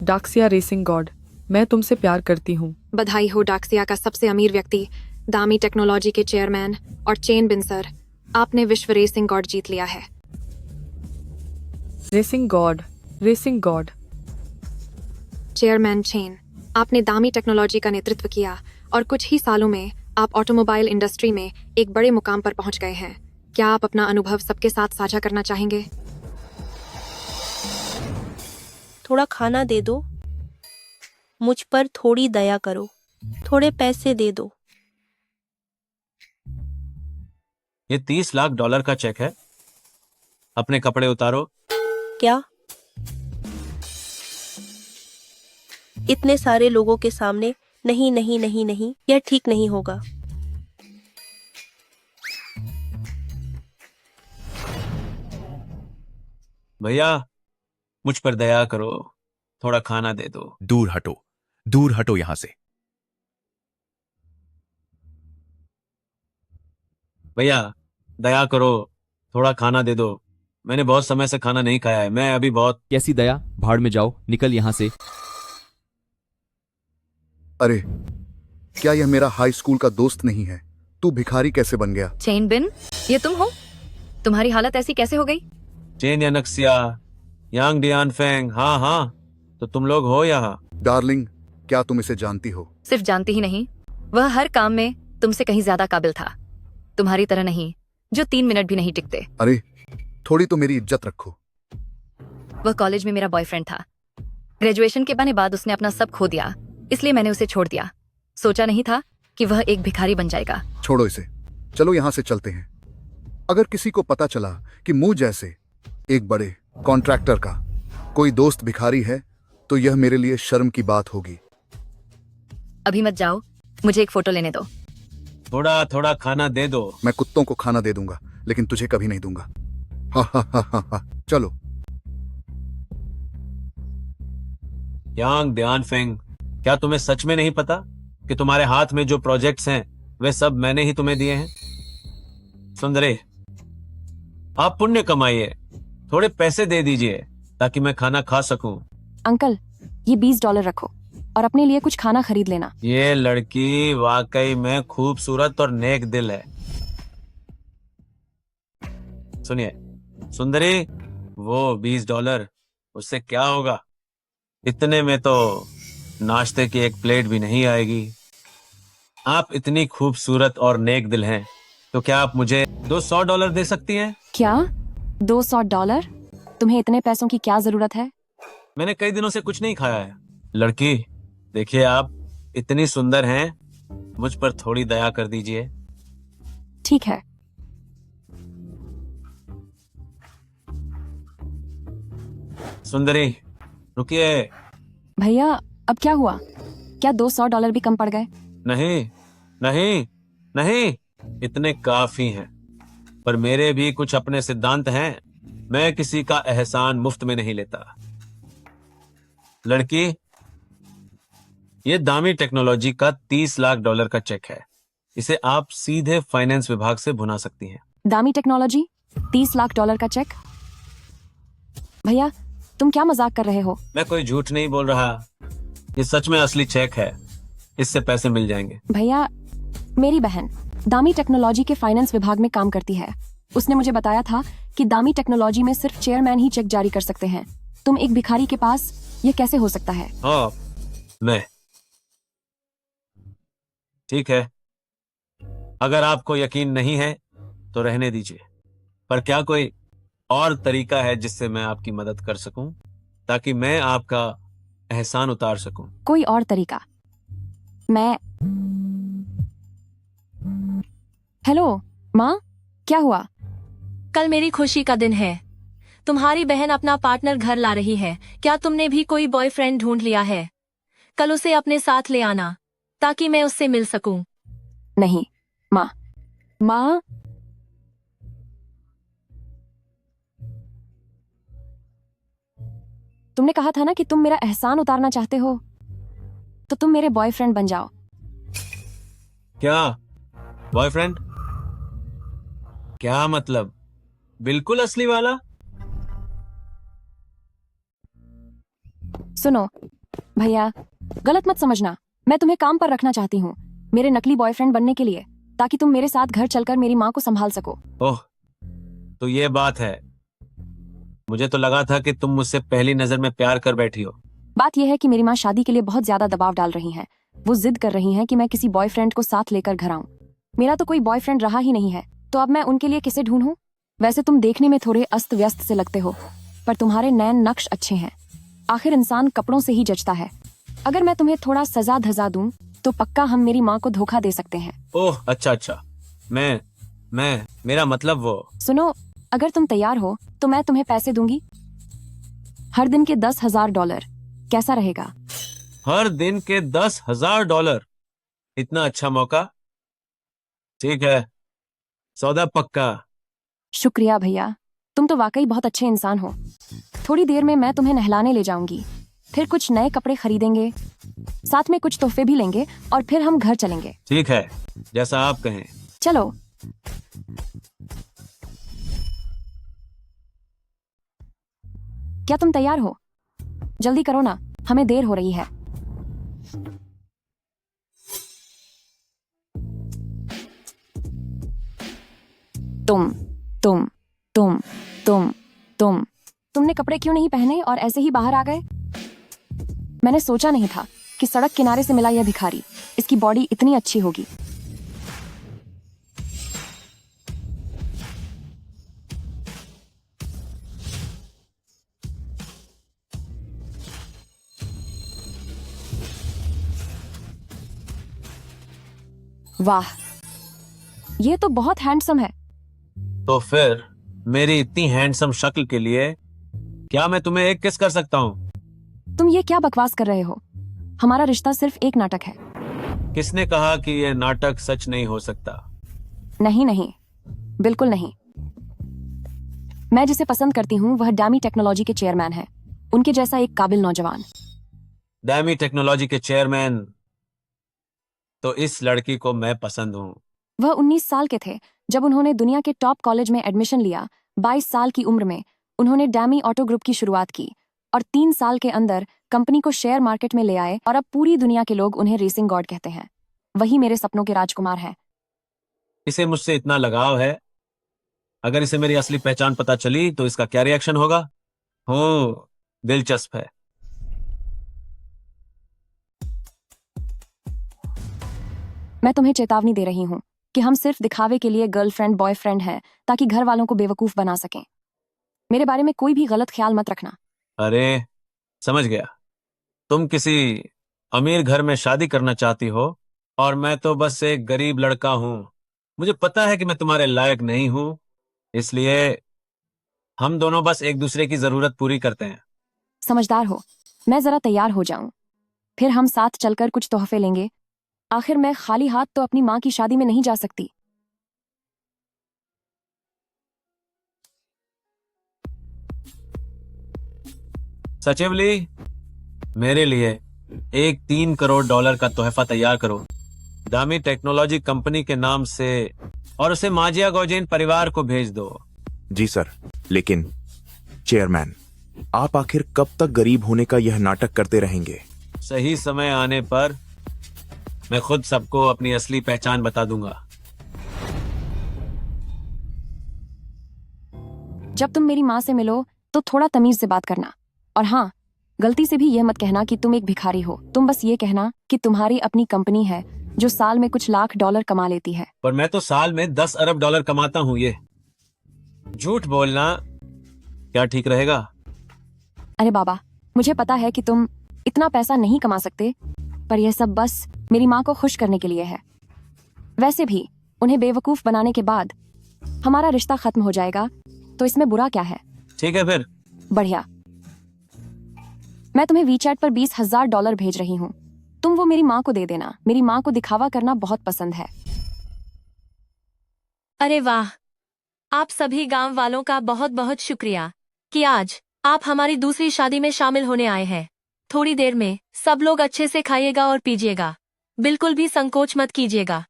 डाक्सिया racing God, मैं तुमसे प्यार करती हूँ। बधाई हो डाक्सिया का सबसे अमीर व्यक्ति, दामी टेक्नोलॉजी के चेयरमैन और चेन बिन सर, आपने विश्व रेसिंग गॉड जीत लिया है। Racing God, racing God. Chairman chain, आपने दामी टेक्नोलॉजी का नेतृत्व किया और कुछ ही सालों में आप ऑटोमोबाइल इंडस्ट्री में एक बड़े मुकाम पर पहुंच गए हैं। क्या आप अपना अनुभव सबके साथ साझा करना चाहेंगे? थोड़ा खाना दे दो, मुझ पर थोड़ी दया करो, थोड़े पैसे दे दो। ये $30 लाख का चेक है। अपने कपड़े उतारो। क्या? इतने सारे लोगों के सामने? नहीं नहीं नहीं नहीं, यह ठीक नहीं होगा। भैया, मुझ पर दया करो, थोड़ा खाना दे दो। दूर हटो यहां से। भैया, दया करो, थोड़ा खाना दे दो। मैंने बहुत समय से खाना नहीं खाया है। मैं अभी बहुत। कैसी दया, भाड़ में जाओ, निकल यहां से। अरे, क्या यह मेरा हाई स्कूल का दोस्त नहीं है? तू भिखारी कैसे बन गया? चेन बिन, ये तुम हो? तुम्हारी हालत ऐसी कैसे हो गई? चेन यानक्सिया, यांग डियान फेंग, हाँ हाँ, तो तुम लोग हो यहाँ? डार्लिंग, क्या तुम इसे जानती हो? सिर्फ जानती ही नहीं, वह हर काम में तुमसे कहीं ज्यादा काबिल था। तुम्हारी तरह नहीं, जो 3 मिनट भी नहीं टिकते। अरे, थोड़ी तो मेरी इज्जत रखो। वह कॉलेज में मेरा बॉयफ्रेंड था। ग्रेजुएशन के बहाने बाद उसने अपना सब खो दिया, इसलिए मैंने उसे छोड़ दिया। सोचा नहीं था कि वह एक भिखारी बन जाएगा। छोड़ो इसे, चलो यहाँ से चलते हैं। अगर किसी को पता चला कि मुझ जैसे एक बड़े कॉन्ट्रैक्टर का कोई दोस्त भिखारी है, तो यह मेरे लिए शर्म की बात होगी। अभी मत जाओ, मुझे एक फोटो लेने दो। थोड़ा थोड़ा खाना दे दो। मैं कुत्तों को खाना दे दूंगा, लेकिन तुझे कभी नहीं दूंगा। हा हा हा हा हा। चलो। यांग डियान फेंग, क्या तुम्हें सच में नहीं पता कि तुम्हारे हाथ में जो प्रोजेक्ट्स हैं वे सब मैंने ही तुम्हें दिए हैं? सुंदरे, आप पुण्य कमाइए, थोड़े पैसे दे दीजिए ताकि मैं खाना खा सकूं। अंकल, ये $20 रखो और अपने लिए कुछ खाना खरीद लेना। ये लड़की वाकई में खूबसूरत और नेक दिल है। सुनिए सुंदरी, वो $20 उससे क्या होगा? इतने में तो नाश्ते की एक प्लेट भी नहीं आएगी। आप इतनी खूबसूरत और नेक दिल हैं, तो क्या आप मुझे $200 दे सकती हैं? क्या? $200? तुम्हें इतने पैसों की क्या जरूरत है? मैंने कई दिनों से कुछ नहीं खाया है। लड़की, देखिए आप इतनी सुंदर हैं, मुझ पर थोड़ी दया कर दीजिए। ठीक है। सुंदरी, रुकिए। भैया, अब क्या हुआ? क्या $200 भी कम पड़ गए? नहीं नहीं नहीं, इतने काफी हैं। पर मेरे भी कुछ अपने सिद्धांत हैं। मैं किसी का एहसान मुफ्त में नहीं लेता। लड़की, ये दामी टेक्नोलॉजी का $30 लाख का चेक है। इसे आप सीधे फाइनेंस विभाग से भुना सकती हैं। दामी टेक्नोलॉजी, $30 लाख का चेक? भैया, तुम क्या मजाक कर रहे हो? मैं कोई झूठ नहीं बोल रहा, ये सच में असली चेक है। इससे पैसे मिल जाएंगे। भैया, मेरी बहन दामी टेक्नोलॉजी के फाइनेंस विभाग में काम करती है। उसने मुझे बताया था कि दामी टेक्नोलॉजी में सिर्फ चेयरमैन ही चेक जारी कर सकते हैं। तुम एक भिखारी के पास, ये कैसे हो सकता है? हाँ, मैं। ठीक है, अगर आपको यकीन नहीं है तो रहने दीजिए। पर क्या कोई और तरीका है जिससे मैं आपकी मदद कर सकूं, ताकि मैं आपका एहसान उतार सकूं? कोई और तरीका? मैं हेलो माँ, क्या हुआ? कल मेरी खुशी का दिन है। तुम्हारी बहन अपना पार्टनर घर ला रही है। क्या तुमने भी कोई बॉयफ्रेंड ढूंढ लिया है? कल उसे अपने साथ ले आना ताकि मैं उससे मिल सकूं। नहीं माँ। माँ, तुमने कहा था ना कि तुम मेरा एहसान उतारना चाहते हो, तो तुम मेरे बॉयफ्रेंड बन जाओ। क्या बॉयफ्रेंड? क्या मतलब? बिल्कुल असली वाला? सुनो भैया, गलत मत समझना, मैं तुम्हें काम पर रखना चाहती हूँ मेरे नकली बॉयफ्रेंड बनने के लिए, ताकि तुम मेरे साथ घर चलकर मेरी माँ को संभाल सको। ओह, तो ये बात है। मुझे तो लगा था कि तुम मुझसे पहली नजर में प्यार कर बैठी हो। बात यह है कि मेरी माँ शादी के लिए बहुत ज्यादा दबाव डाल रही हैं। वो जिद कर रही हैं कि मैं किसी बॉयफ्रेंड को साथ लेकर घर आऊं। मेरा तो कोई बॉयफ्रेंड रहा ही नहीं है, तो अब मैं उनके लिए किसे ढूंढूं? वैसे तुम देखने में थोड़े अस्त व्यस्त से लगते हो, पर तुम्हारे नैन नक्श अच्छे हैं। आखिर इंसान कपड़ों से ही जचता है। अगर मैं तुम्हें थोड़ा सजा धजा दूं तो पक्का हम मेरी माँ को धोखा दे सकते हैं। ओह अच्छा अच्छा, मैं मेरा मतलब वो। सुनो, अगर तुम तैयार हो तो मैं तुम्हें पैसे दूंगी, हर दिन के $10,000। कैसा रहेगा? हर दिन के $10,000? इतना अच्छा मौका? ठीक है, सौदा पक्का। शुक्रिया भैया, तुम तो वाकई बहुत अच्छे इंसान हो। थोड़ी देर में मैं तुम्हें नहलाने ले जाऊंगी, फिर कुछ नए कपड़े खरीदेंगे, साथ में कुछ तोहफे भी लेंगे और फिर हम घर चलेंगे। ठीक है, जैसा आप कहें। चलो। क्या तुम तैयार हो? जल्दी करो ना, हमें देर हो रही है। तुम तुम तुम तुम तुम तुमने कपड़े क्यों नहीं पहने और ऐसे ही बाहर आ गए? मैंने सोचा नहीं था कि सड़क किनारे से मिला यह भिखारी, इसकी बॉडी इतनी अच्छी होगी। वाह, ये तो बहुत हैंडसम है। तो फिर मेरी इतनी हैंडसम शक्ल के लिए क्या मैं तुम्हें एक किस कर सकता हूँ? तुम ये क्या बकवास कर रहे हो? हमारा रिश्ता सिर्फ एक नाटक है। किसने कहा कि यह नाटक सच नहीं हो सकता? नहीं नहीं, बिल्कुल नहीं। मैं जिसे पसंद करती हूँ वह डैमी टेक्नोलॉजी के चेयरमैन है, उनके जैसा एक काबिल नौजवान। डैमी टेक्नोलॉजी के चेयरमैन? तो इस लड़की को मैं पसंद हूँ। वह 19 साल के थे जब उन्होंने दुनिया के टॉप कॉलेज में एडमिशन लिया। 22 साल की उम्र में उन्होंने डैमी ऑटो ग्रुप की शुरुआत की और 3 साल के अंदर कंपनी को शेयर मार्केट में ले आए और अब पूरी दुनिया के लोग उन्हें रेसिंग गॉड कहते हैं। वही मेरे सपनों के राजकुमार हैं। इसे मुझसे इतना लगाव है, अगर इसे मेरी असली पहचान पता चली तो इसका क्या रिएक्शन होगा? हो, दिलचस्प है। मैं तुम्हें चेतावनी दे रही हूँ कि हम सिर्फ दिखावे के लिए गर्लफ्रेंड बॉयफ्रेंड हैं, ताकि घर वालों को बेवकूफ बना सकें। मेरे बारे में कोई भी गलत ख्याल मत रखना। अरे समझ गया, तुम किसी अमीर घर में शादी करना चाहती हो और मैं तो बस एक गरीब लड़का हूं। मुझे पता है कि मैं तुम्हारे लायक नहीं हूं, इसलिए हम दोनों बस एक दूसरे की जरूरत पूरी करते हैं। समझदार हो। मैं जरा तैयार हो जाऊं, फिर हम साथ चलकर कुछ तोहफे लेंगे। आखिर मैं खाली हाथ तो अपनी माँ की शादी में नहीं जा सकती। सचिवली, मेरे लिए एक $3 करोड़ का तोहफा तैयार करो, दामी टेक्नोलॉजी कंपनी के नाम से, और उसे माजिया गौजेन परिवार को भेज दो। जी सर, लेकिन चेयरमैन, आप आखिर कब तक गरीब होने का यह नाटक करते रहेंगे? सही समय आने पर मैं खुद सबको अपनी असली पहचान बता दूंगा। जब तुम मेरी माँ से मिलो तो थोड़ा तमीज से बात करना, और हाँ, गलती से भी यह मत कहना कि तुम एक भिखारी हो। तुम बस ये कहना कि तुम्हारी अपनी कंपनी है जो साल में कुछ लाख डॉलर कमा लेती है। पर मैं तो साल में 10 अरब डॉलर कमाता हूँ। ये झूठ बोलना क्या ठीक रहेगा? अरे बाबा, मुझे पता है कि तुम इतना पैसा नहीं कमा सकते, पर यह सब बस मेरी माँ को खुश करने के लिए है। वैसे भी उन्हें बेवकूफ बनाने के बाद हमारा रिश्ता खत्म हो जाएगा, तो इसमें बुरा क्या है? ठीक है फिर। बढ़िया। मैं तुम्हें वीचैट पर $20,000 भेज रही हूँ, तुम वो मेरी माँ को दे देना। मेरी माँ को दिखावा करना बहुत पसंद है। अरे वाह, आप सभी गांव वालों का बहुत बहुत शुक्रिया कि आज आप हमारी दूसरी शादी में शामिल होने आए हैं। थोड़ी देर में सब लोग अच्छे से खाइएगा और पीजिएगा, बिल्कुल भी संकोच मत कीजिएगा।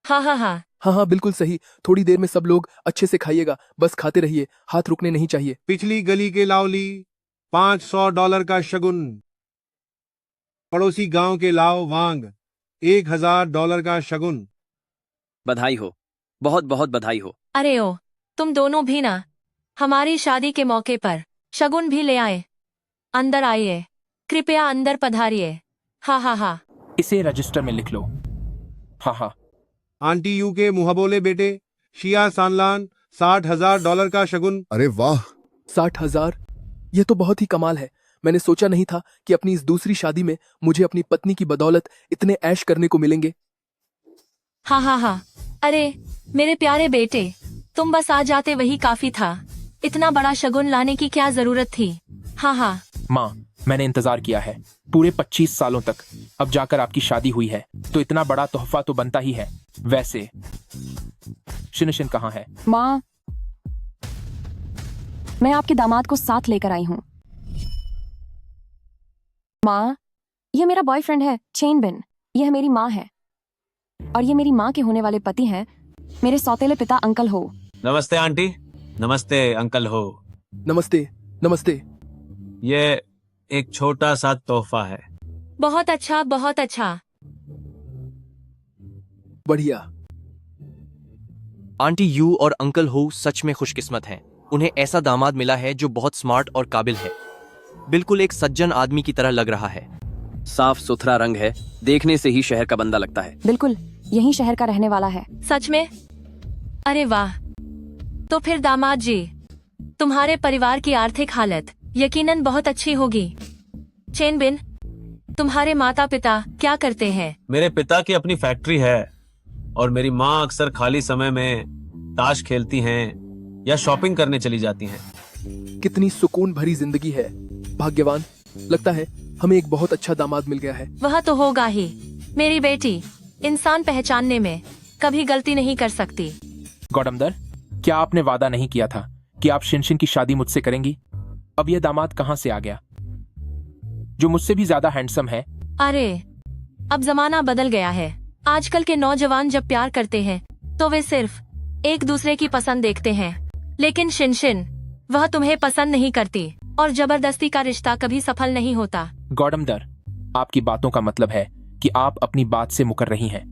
हाँ हाँ हाँ। हाँ हाँ, बिल्कुल सही। थोड़ी देर में सब लोग अच्छे से खाइएगा, बस खाते रहिए, हाथ रुकने नहीं चाहिए। पिछली गली के लावली, $500 का शगुन। पड़ोसी गांव के लाओ वांग, $1000 का शगुन। बधाई हो, बहुत बहुत बधाई हो। अरे ओ, तुम दोनों भी ना हमारी शादी के मौके पर शगुन भी ले आए। अंदर आइए, कृपया अंदर पधारिए। हा हा हा। इसे रजिस्टर में लिख लो। हाँ हाँ। आंटी यू के मुहबोले बेटे शिया सानलान, $60,000 का शगुन। अरे वाह, 60,000? यह तो बहुत ही कमाल है। मैंने सोचा नहीं था कि अपनी इस दूसरी शादी में मुझे अपनी पत्नी की बदौलत इतने ऐश करने को मिलेंगे। हाँ हाँ हाँ। अरे मेरे प्यारे बेटे, तुम बस आ जाते वही काफी था। इतना बड़ा शगुन लाने की क्या जरूरत थी। हाँ हाँ। माँ, मैंने इंतजार किया है पूरे 25 सालों तक। अब जाकर आपकी शादी हुई है तो इतना बड़ा तोहफा तो बनता ही है। वैसे शिनशिन कहाँ है? माँ, मैं आपके दामाद को साथ लेकर आई हूँ। माँ, यह मेरा बॉयफ्रेंड है चेन बिन। यह मेरी माँ है और ये मेरी माँ के होने वाले पति हैं, मेरे सौतेले पिता अंकल हो। नमस्ते आंटी। नमस्ते अंकल हो। नमस्ते। नमस्ते। ये एक छोटा सा तोहफा है। बहुत अच्छा, बहुत अच्छा। बढ़िया। आंटी यू और अंकल हो सच में खुशकिस्मत हैं। उन्हें ऐसा दामाद मिला है जो बहुत स्मार्ट और काबिल है। बिल्कुल एक सज्जन आदमी की तरह लग रहा है। साफ सुथरा रंग है, देखने से ही शहर का बंदा लगता है। बिल्कुल यही शहर का रहने वाला है। सच में? अरे वाह। तो फिर दामाद जी, तुम्हारे परिवार की आर्थिक हालत यकीनन बहुत अच्छी होगी। चेन बिन, तुम्हारे माता पिता क्या करते हैं? मेरे पिता की अपनी फैक्ट्री है और मेरी माँ अक्सर खाली समय में ताश खेलती हैं या शॉपिंग करने चली जाती हैं। कितनी सुकून भरी जिंदगी है। भाग्यवान। लगता है हमें एक बहुत अच्छा दामाद मिल गया है। वह तो होगा ही। मेरी बेटी इंसान पहचानने में कभी गलती नहीं कर सकती। गौडमदर, क्या आपने वादा नहीं किया था कि आप शिनशिन की शादी मुझसे करेंगी? अब यह दामाद कहाँ से आ गया जो मुझसे भी ज्यादा हैंडसम है? अरे अब जमाना बदल गया है। आजकल के नौजवान जब प्यार करते हैं तो वे सिर्फ एक दूसरे की पसंद देखते हैं, लेकिन शिनशिन वह तुम्हें पसंद नहीं करती और जबरदस्ती का रिश्ता कभी सफल नहीं होता। गौडमदर, आपकी बातों का मतलब है कि आप अपनी बात से मुकर रही हैं।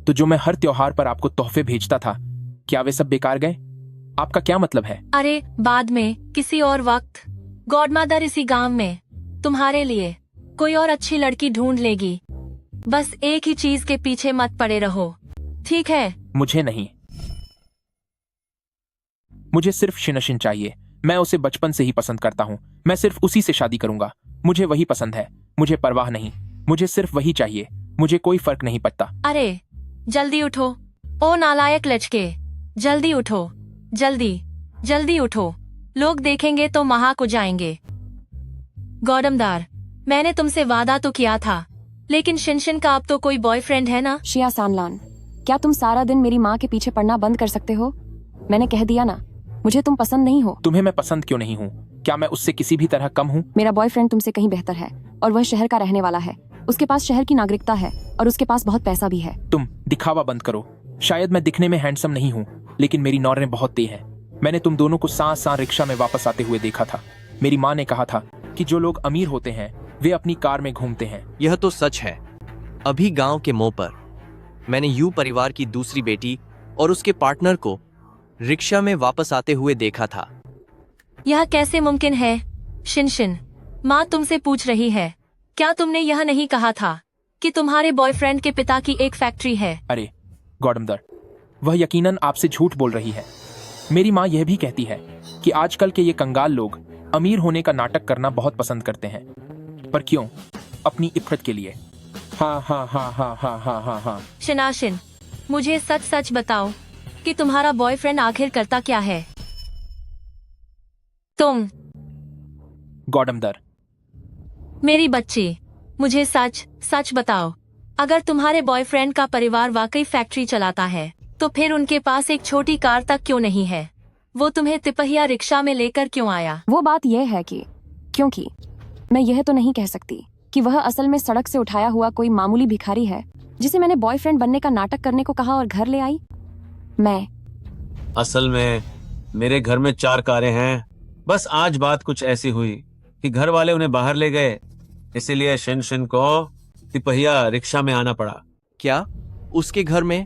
तो जो मैं हर त्योहार पर आपको तोहफे भेजता था, क्या वे सब बेकार गए? आपका क्या मतलब है? अरे बाद में किसी और वक्त गॉडमदर इसी गांव में तुम्हारे लिए कोई और अच्छी लड़की ढूंढ लेगी। बस एक ही चीज के पीछे मत पड़े रहो, ठीक है? मुझे नहीं। मुझे सिर्फ शिनशिन चाहिए। मैं उसे बचपन से ही पसंद करता हूँ। मैं सिर्फ उसी से शादी करूंगा। मुझे वही पसंद है। मुझे परवाह नहीं। मुझे सिर्फ वही चाहिए। मुझे कोई फर्क नहीं पड़ता। अरे जल्दी उठो ओ नालायक लचके, जल्दी उठो, जल्दी जल्दी उठो। लोग देखेंगे तो महाक हो जाएंगे। गौडमदार, मैंने तुमसे वादा तो किया था, लेकिन शिनशिन का अब तो कोई बॉयफ्रेंड है ना? शिया सानलान, क्या तुम सारा दिन मेरी माँ के पीछे पड़ना बंद कर सकते हो? मैंने कह दिया ना, मुझे तुम पसंद नहीं हो। तुम्हें मैं पसंद क्यों नहीं हूँ? क्या मैं उससे किसी भी तरह कम हूँ? मेरा बॉयफ्रेंड तुमसे कहीं बेहतर है और वह शहर का रहने वाला है। उसके पास शहर की नागरिकता है और उसके पास बहुत पैसा भी है। तुम दिखावा बंद करो। शायद मैं दिखने में हैंडसम नहीं हूँ, लेकिन मेरी नौरें बहुत तेज हैं। मैंने तुम दोनों को सांस सांस रिक्शा में वापस आते हुए देखा था। मेरी माँ ने कहा था कि जो लोग अमीर होते हैं वे अपनी कार में घूमते हैं। यह तो सच है। अभी गांव के मोड़ पर मैंने यू परिवार की दूसरी बेटी और उसके पार्टनर को रिक्शा में वापस आते हुए देखा था। यह कैसे मुमकिन है? शिनशिन, माँ तुमसे पूछ रही है। क्या तुमने यह नहीं कहा था कि तुम्हारे बॉयफ्रेंड के पिता की एक फैक्ट्री है? अरे गौडमदर, वह यकीनन आपसे झूठ बोल रही है। मेरी माँ यह भी कहती है कि आजकल के ये कंगाल लोग अमीर होने का नाटक करना बहुत पसंद करते हैं। पर क्यों? अपनी इफ़्फ़त के लिए। हाँ हाँ हाँ हाँ हाँ हाँ हाँ हाँ। शिनाशिन, मुझे सच सच बताओ कि तुम्हारा बॉयफ्रेंड आखिर करता क्या है? तुम। गौडमदर, मेरी बच्ची, मुझे सच सच बताओ। अगर तुम्हारे बॉयफ्रेंड का परिवार वाकई फैक्ट्री चलाता है तो फिर उनके पास एक छोटी कार तक क्यों नहीं है? वो तुम्हें तिपहिया रिक्शा में लेकर क्यों आया? वो बात यह है कि क्योंकि मैं यह तो नहीं कह सकती कि वह असल में सड़क से उठाया हुआ कोई मामूली भिखारी है जिसे मैंने बॉयफ्रेंड बनने का नाटक करने को कहा और घर ले आई। मैं असल में मेरे घर में 4 कारें हैं। बस आज बात कुछ ऐसी हुई कि घर वाले उन्हें बाहर ले गए इसीलिए शिन शिन को तिपहिया रिक्शा में आना पड़ा। क्या उसके घर में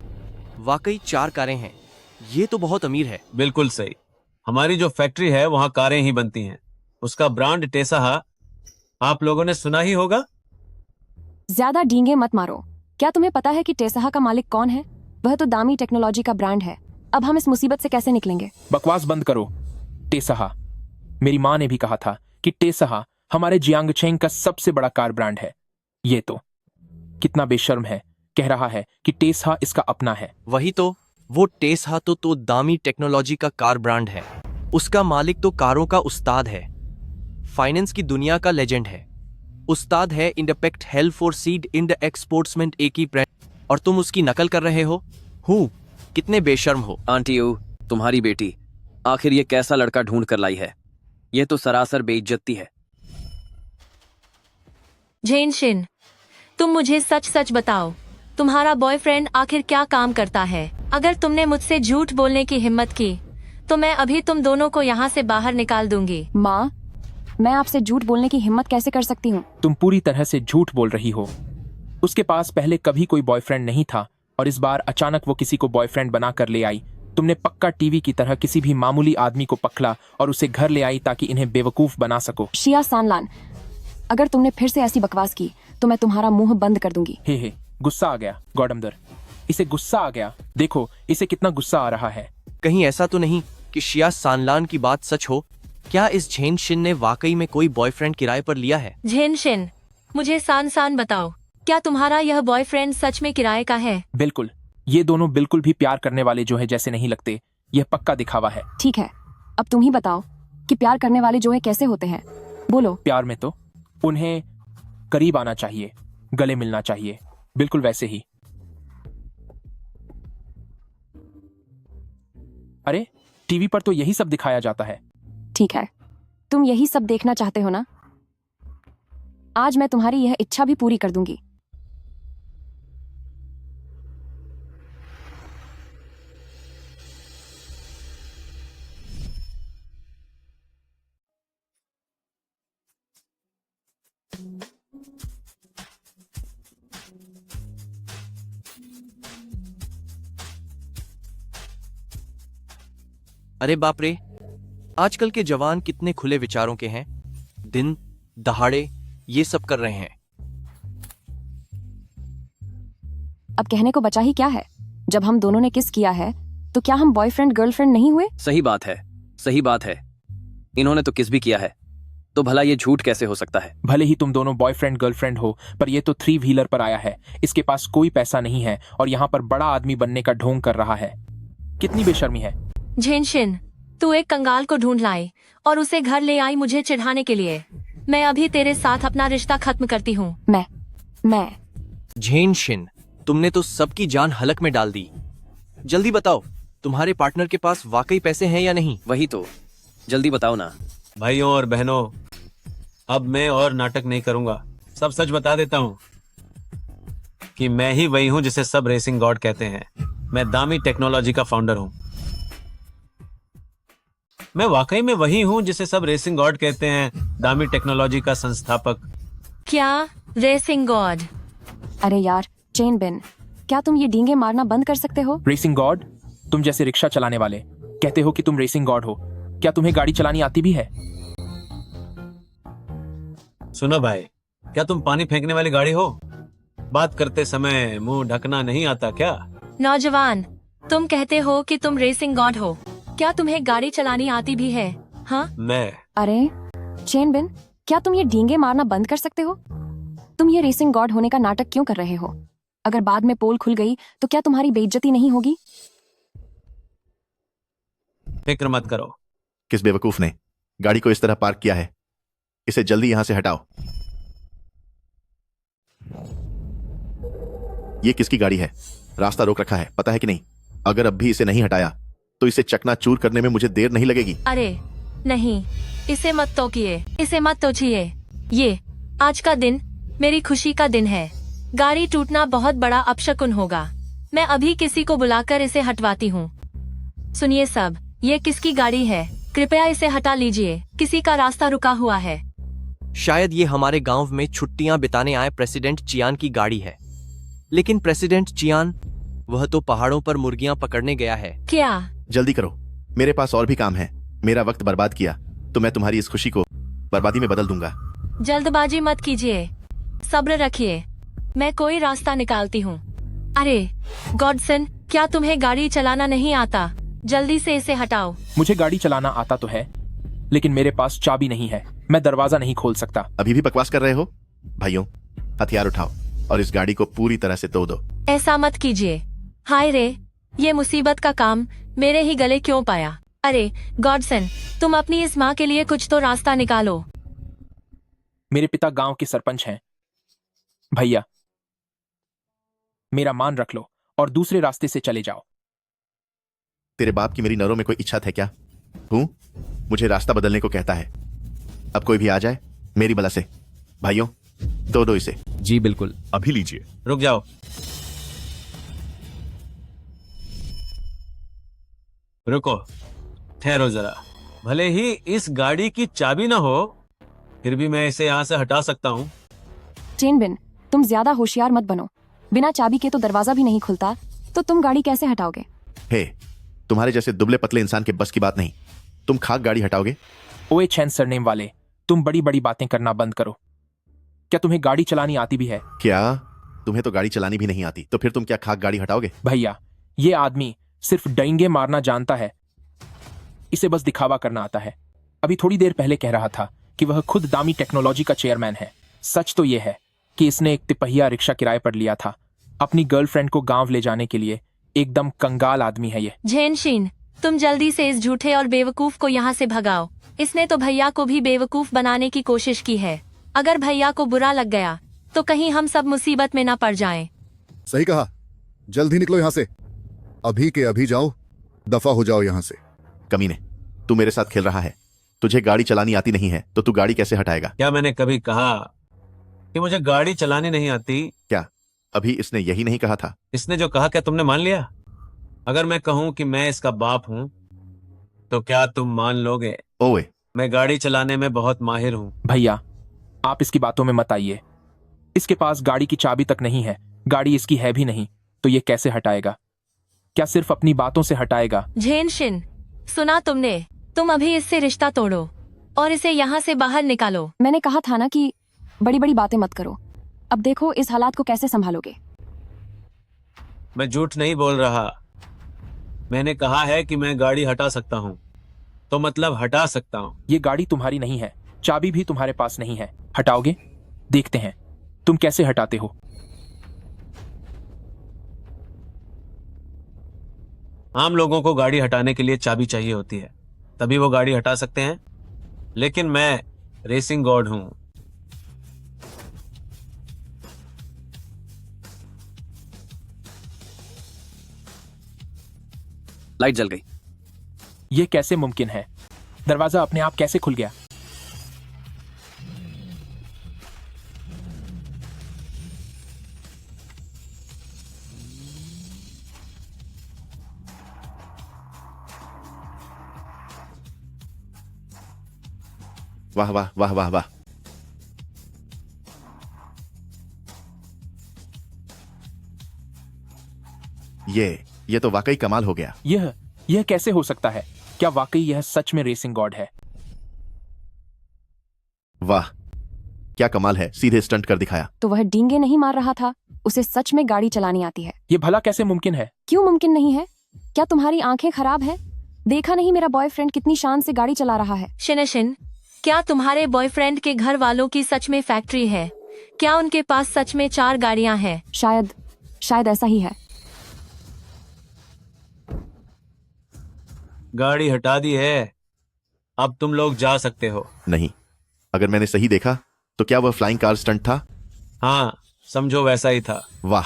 वाकई 4 कारें हैं? ये तो बहुत अमीर है। बिल्कुल सही। हमारी जो फैक्ट्री है वहां कारें ही बनती हैं। उसका ब्रांड टेसाहा आप लोगों ने सुना ही होगा। ज्यादा डींगे मत मारो। क्या तुम्हें पता है कि टेसहा का मालिक कौन है? वह तो दामी टेक्नोलॉजी का ब्रांड है। अब हम इस मुसीबत से कैसे निकलेंगे? बकवास बंद करो। टेसहा, मेरी माँ ने भी कहा था कि टेसहा हमारे जियांगचेंग का सबसे बड़ा कार ब्रांड है। ये तो कितना बेशर्म है, कह रहा है कि टेसहा इसका अपना है। वही तो, वो टेसहा तो दामी टेक्नोलॉजी का कार ब्रांड है। उसका मालिक तो कारों का उस्ताद है, फाइनेंस की दुनिया का लेजेंड है। उस्ताद है इंडपेक्ट हेल फॉर सीड इंड एक्सपोर्ट्समेंट एक ही ब्रांड, और तुम उसकी नकल कर रहे हो। कितने बेशर्म हो। आंटी यू, तुम्हारी बेटी आखिर ये कैसा लड़का ढूंढ कर लाई है? ये तो सरासर बेइज्जती है। झेन शिन, तुम मुझे सच सच बताओ, तुम्हारा बॉयफ्रेंड आखिर क्या काम करता है? अगर तुमने मुझसे झूठ बोलने की हिम्मत की तो मैं अभी तुम दोनों को यहाँ से बाहर निकाल दूंगी। माँ, मैं आपसे झूठ बोलने की हिम्मत कैसे कर सकती हूँ? तुम पूरी तरह से झूठ बोल रही हो। उसके पास पहले कभी कोई बॉयफ्रेंड नहीं था और इस बार अचानक वो किसी को बॉयफ्रेंड बना कर ले आई। तुमने पक्का टीवी की तरह किसी भी मामूली आदमी को पकड़ा और उसे घर ले आई ताकि इन्हें बेवकूफ बना सको। शिया सानलान, अगर तुमने फिर से ऐसी बकवास की तो मैं तुम्हारा मुंह बंद कर दूंगी। हे, गुस्सा आ गया गॉडमदर, इसे गुस्सा आ गया। देखो इसे कितना गुस्सा आ रहा है। कहीं ऐसा तो नहीं कि शिया सानलान की बात सच हो? क्या इस झेन शिन ने वाकई में कोई बॉयफ्रेंड किराए पर लिया है? झेन शिन, मुझे सान बताओ, क्या तुम्हारा यह बॉयफ्रेंड सच में किराए का है? बिल्कुल। ये दोनों बिल्कुल भी प्यार करने वाले जो है जैसे नहीं लगते। यह पक्का दिखावा है। ठीक है, अब तुम ही बताओ कि प्यार करने वाले जो है कैसे होते हैं? बोलो। प्यार में तो उन्हें करीब आना चाहिए, गले मिलना चाहिए, बिल्कुल वैसे ही। अरे टीवी पर तो यही सब दिखाया जाता है। ठीक है, तुम यही सब देखना चाहते हो ना? आज मैं तुम्हारी यह इच्छा भी पूरी कर दूंगी। अरे बाप रे, आजकल के जवान कितने खुले विचारों के हैं। दिन दहाड़े ये सब कर रहे हैं। अब कहने को बचा ही क्या है? जब हम दोनों ने किस किया है तो क्या हम बॉयफ्रेंड गर्लफ्रेंड नहीं हुए? सही बात है, सही बात है। इन्होंने तो किस भी किया है, तो भला ये झूठ कैसे हो सकता है? भले ही तुम दोनों बॉयफ्रेंड गर्लफ्रेंड हो, पर ये तो 3 व्हीलर पर आया है। इसके पास कोई पैसा नहीं है और यहाँ पर बड़ा आदमी बनने का ढोंग कर रहा है। कितनी बेशर्मी है। झेन शिन, तू एक कंगाल को ढूंढ लाई और उसे घर ले आई मुझे चिढ़ाने के लिए। मैं अभी तेरे साथ अपना रिश्ता खत्म करती हूँ। मैं झेन शिन, तुमने तो सबकी जान हलक में डाल दी। जल्दी बताओ, तुम्हारे पार्टनर के पास वाकई पैसे हैं या नहीं? वही तो, जल्दी बताओ ना। भाइयों और बहनों, अब मैं और नाटक नहीं करूंगा। सब सच बता देता हूँ कि मैं ही वही हूँ जिसे सब रेसिंग गॉड कहते हैं। मैं दामी टेक्नोलॉजी का फाउंडर हूँ। मैं वाकई में वही हूँ जिसे सब रेसिंग गॉड कहते हैं, दामी टेक्नोलॉजी का संस्थापक। क्या रेसिंग गॉड? अरे यार चेन बिन, क्या तुम ये डींगे मारना बंद कर सकते हो? Racing God? तुम जैसे रिक्शा चलाने वाले कहते हो कि तुम रेसिंग गॉड हो। क्या तुम्हें गाड़ी चलानी आती भी है? सुनो भाई, क्या तुम पानी फेंकने वाली गाड़ी हो? बात करते समय मुंह ढकना नहीं आता क्या? नौजवान, तुम कहते हो कि तुम रेसिंग गॉड हो, क्या तुम्हें गाड़ी चलानी आती भी है? हाँ? मैं अरे चेन बिन, क्या तुम ये डींगे मारना बंद कर सकते हो? तुम ये रेसिंग गॉड होने का नाटक क्यों कर रहे हो? अगर बाद में पोल खुल गई तो क्या तुम्हारी बेइज्जती नहीं होगी? फिक्र मत करो। किस बेवकूफ ने गाड़ी को इस तरह पार्क किया है? इसे जल्दी यहां से हटाओ। ये किसकी गाड़ी है? रास्ता रोक रखा है, पता है कि नहीं? अगर अब भी इसे नहीं हटाया तो इसे चकनाचूर करने में मुझे देर नहीं लगेगी। अरे नहीं, इसे मत तोकिए, इसे मत तोड़िए। ये आज का दिन मेरी खुशी का दिन है। गाड़ी टूटना बहुत बड़ा अपशकुन होगा। मैं अभी किसी को बुलाकर इसे हटवाती हूँ। सुनिए सब, ये किसकी गाड़ी है? कृपया इसे हटा लीजिए, किसी का रास्ता रुका हुआ है। शायद ये हमारे गांव में छुट्टियां बिताने आए प्रेसिडेंट चियान की गाड़ी है। लेकिन प्रेसिडेंट चियान, वह तो पहाड़ों पर मुर्गियां पकड़ने गया है। क्या? जल्दी करो, मेरे पास और भी काम है। मेरा वक्त बर्बाद किया तो मैं तुम्हारी इस खुशी को बर्बादी में बदल दूंगा। जल्दबाजी मत कीजिए, सब्र रखिए, मैं कोई रास्ता निकालती हूँ। अरे गॉडसन, क्या तुम्हें गाड़ी चलाना नहीं आता? जल्दी से इसे हटाओ। मुझे गाड़ी चलाना आता तो है, लेकिन मेरे पास चाबी नहीं है। मैं दरवाजा नहीं खोल सकता। अभी भी बकवास कर रहे हो? भाइयों, हथियार उठाओ और इस गाड़ी को पूरी तरह से तोड़ दो। ऐसा मत कीजिए। हाय रे, ये मुसीबत का काम मेरे ही गले क्यों पाया? अरे गॉडसन, तुम अपनी इस माँ के लिए कुछ तो रास्ता निकालो। मेरे पिता गांव के सरपंच हैं। भैया, मेरा मान रख लो और दूसरे रास्ते से चले जाओ। तेरे बाप की मेरी नरों में कोई इच्छा है क्या? हूं? मुझे रास्ता बदलने को कहता है। अब कोई भी आ जाए मेरी बला से। भाइयों, तोड़ दो इसे। जी बिल्कुल। अभी लीजिए। रुक जाओ। रुको, ठहरो जरा। भले ही इस गाड़ी की चाबी ना हो, फिर भी मैं इसे यहाँ से हटा सकता हूँ। चेनबिन, तुम ज्यादा होशियार मत बनो। बिना चाबी के तो दरवाजा भी नहीं खुलता, तो तुम गाड़ी कैसे हटाओगे? हे, तुम्हारे जैसे दुबले पतले इंसान के बस की बात नहीं। तुम खाक गाड़ी हटाओगे? ओए चैन सरनेम वाले, तुम बड़ी बड़ी बातें करना बंद करो। क्या तुम्हें गाड़ी चलानी आती भी है? क्या तुम्हें तो गाड़ी चलानी भी नहीं आती, तो फिर तुम क्या खाक गाड़ी हटाओगे? भैया, ये आदमी सिर्फ डंगे मारना जानता है। इसे बस दिखावा करना आता है। अभी थोड़ी देर पहले कह रहा था कि वह खुद दामी टेक्नोलॉजी का चेयरमैन है। सच तो यह है कि इसने एक तिपहिया रिक्शा किराए पर लिया था अपनी गर्लफ्रेंड को गांव ले जाने के लिए। एकदम कंगाल आदमी है ये। झेनशीन, तुम जल्दी से इस झूठे और बेवकूफ को यहाँ से भगाओ। इसने तो भैया को भी बेवकूफ बनाने की कोशिश की है। अगर भैया को बुरा लग गया तो कहीं हम सब मुसीबत में ना पड़ जाएं। सही कहा, जल्दी निकलो यहाँ से। अभी के अभी जाओ, दफा हो जाओ यहाँ से। कमीने, तू मेरे साथ खेल रहा है। तुझे गाड़ी चलानी आती नहीं है तो तू गाड़ी कैसे हटाएगा? क्या मैंने कभी कहा कि मुझे गाड़ी चलानी नहीं आती? क्या अभी इसने यही नहीं कहा था? इसने जो कहा क्या तुमने मान लिया? अगर मैं कहूं कि मैं इसका बाप हूं तो क्या तुम मान लोगे? ओए, मैं गाड़ी चलाने में बहुत माहिर हूं। भैया, आप इसकी बातों में मत आइए। इसके पास गाड़ी की चाबी तक नहीं है। गाड़ी इसकी है भी नहीं, तो ये कैसे हटाएगा? क्या सिर्फ अपनी बातों से हटाएगा? झेनशिन, सुना तुमने? तुम अभी इससे रिश्ता तोड़ो और इसे यहाँ से बाहर निकालो। मैंने कहा था ना कि बड़ी बड़ी बातें मत करो। अब देखो इस हालात को कैसे संभालोगे। मैं झूठ नहीं बोल रहा। मैंने कहा है कि मैं गाड़ी हटा सकता हूं, तो मतलब हटा सकता हूं। ये गाड़ी तुम्हारी नहीं है, चाबी भी तुम्हारे पास नहीं है। हटाओगे? देखते हैं तुम कैसे हटाते हो। आम लोगों को गाड़ी हटाने के लिए चाबी चाहिए होती है, तभी वो गाड़ी हटा सकते हैं। लेकिन मैं रेसिंग गॉड हूं। लाइट जल गई। यह कैसे मुमकिन है? दरवाजा अपने आप कैसे खुल गया? वाह वाह वाह वाह वाह। ये तो वाकई कमाल हो गया। यह कैसे हो सकता है? क्या वाकई यह सच में रेसिंग गॉड है? वाह, क्या कमाल है। सीधे स्टंट कर दिखाया। तो वह डींगे नहीं मार रहा था, उसे सच में गाड़ी चलानी आती है। ये भला कैसे मुमकिन है? क्यों मुमकिन नहीं है? क्या तुम्हारी आंखें खराब है? देखा नहीं मेरा बॉयफ्रेंड कितनी शान से गाड़ी चला रहा है। शिनशिन, क्या तुम्हारे बॉयफ्रेंड के घर वालों की सच में फैक्ट्री है? क्या उनके पास सच में 4 गाड़ियां हैं? शायद ऐसा ही है। गाड़ी हटा दी है, अब तुम लोग जा सकते हो। नहीं, अगर मैंने सही देखा तो क्या वह फ्लाइंग कार स्टंट था? हाँ, समझो वैसा ही था। वाह,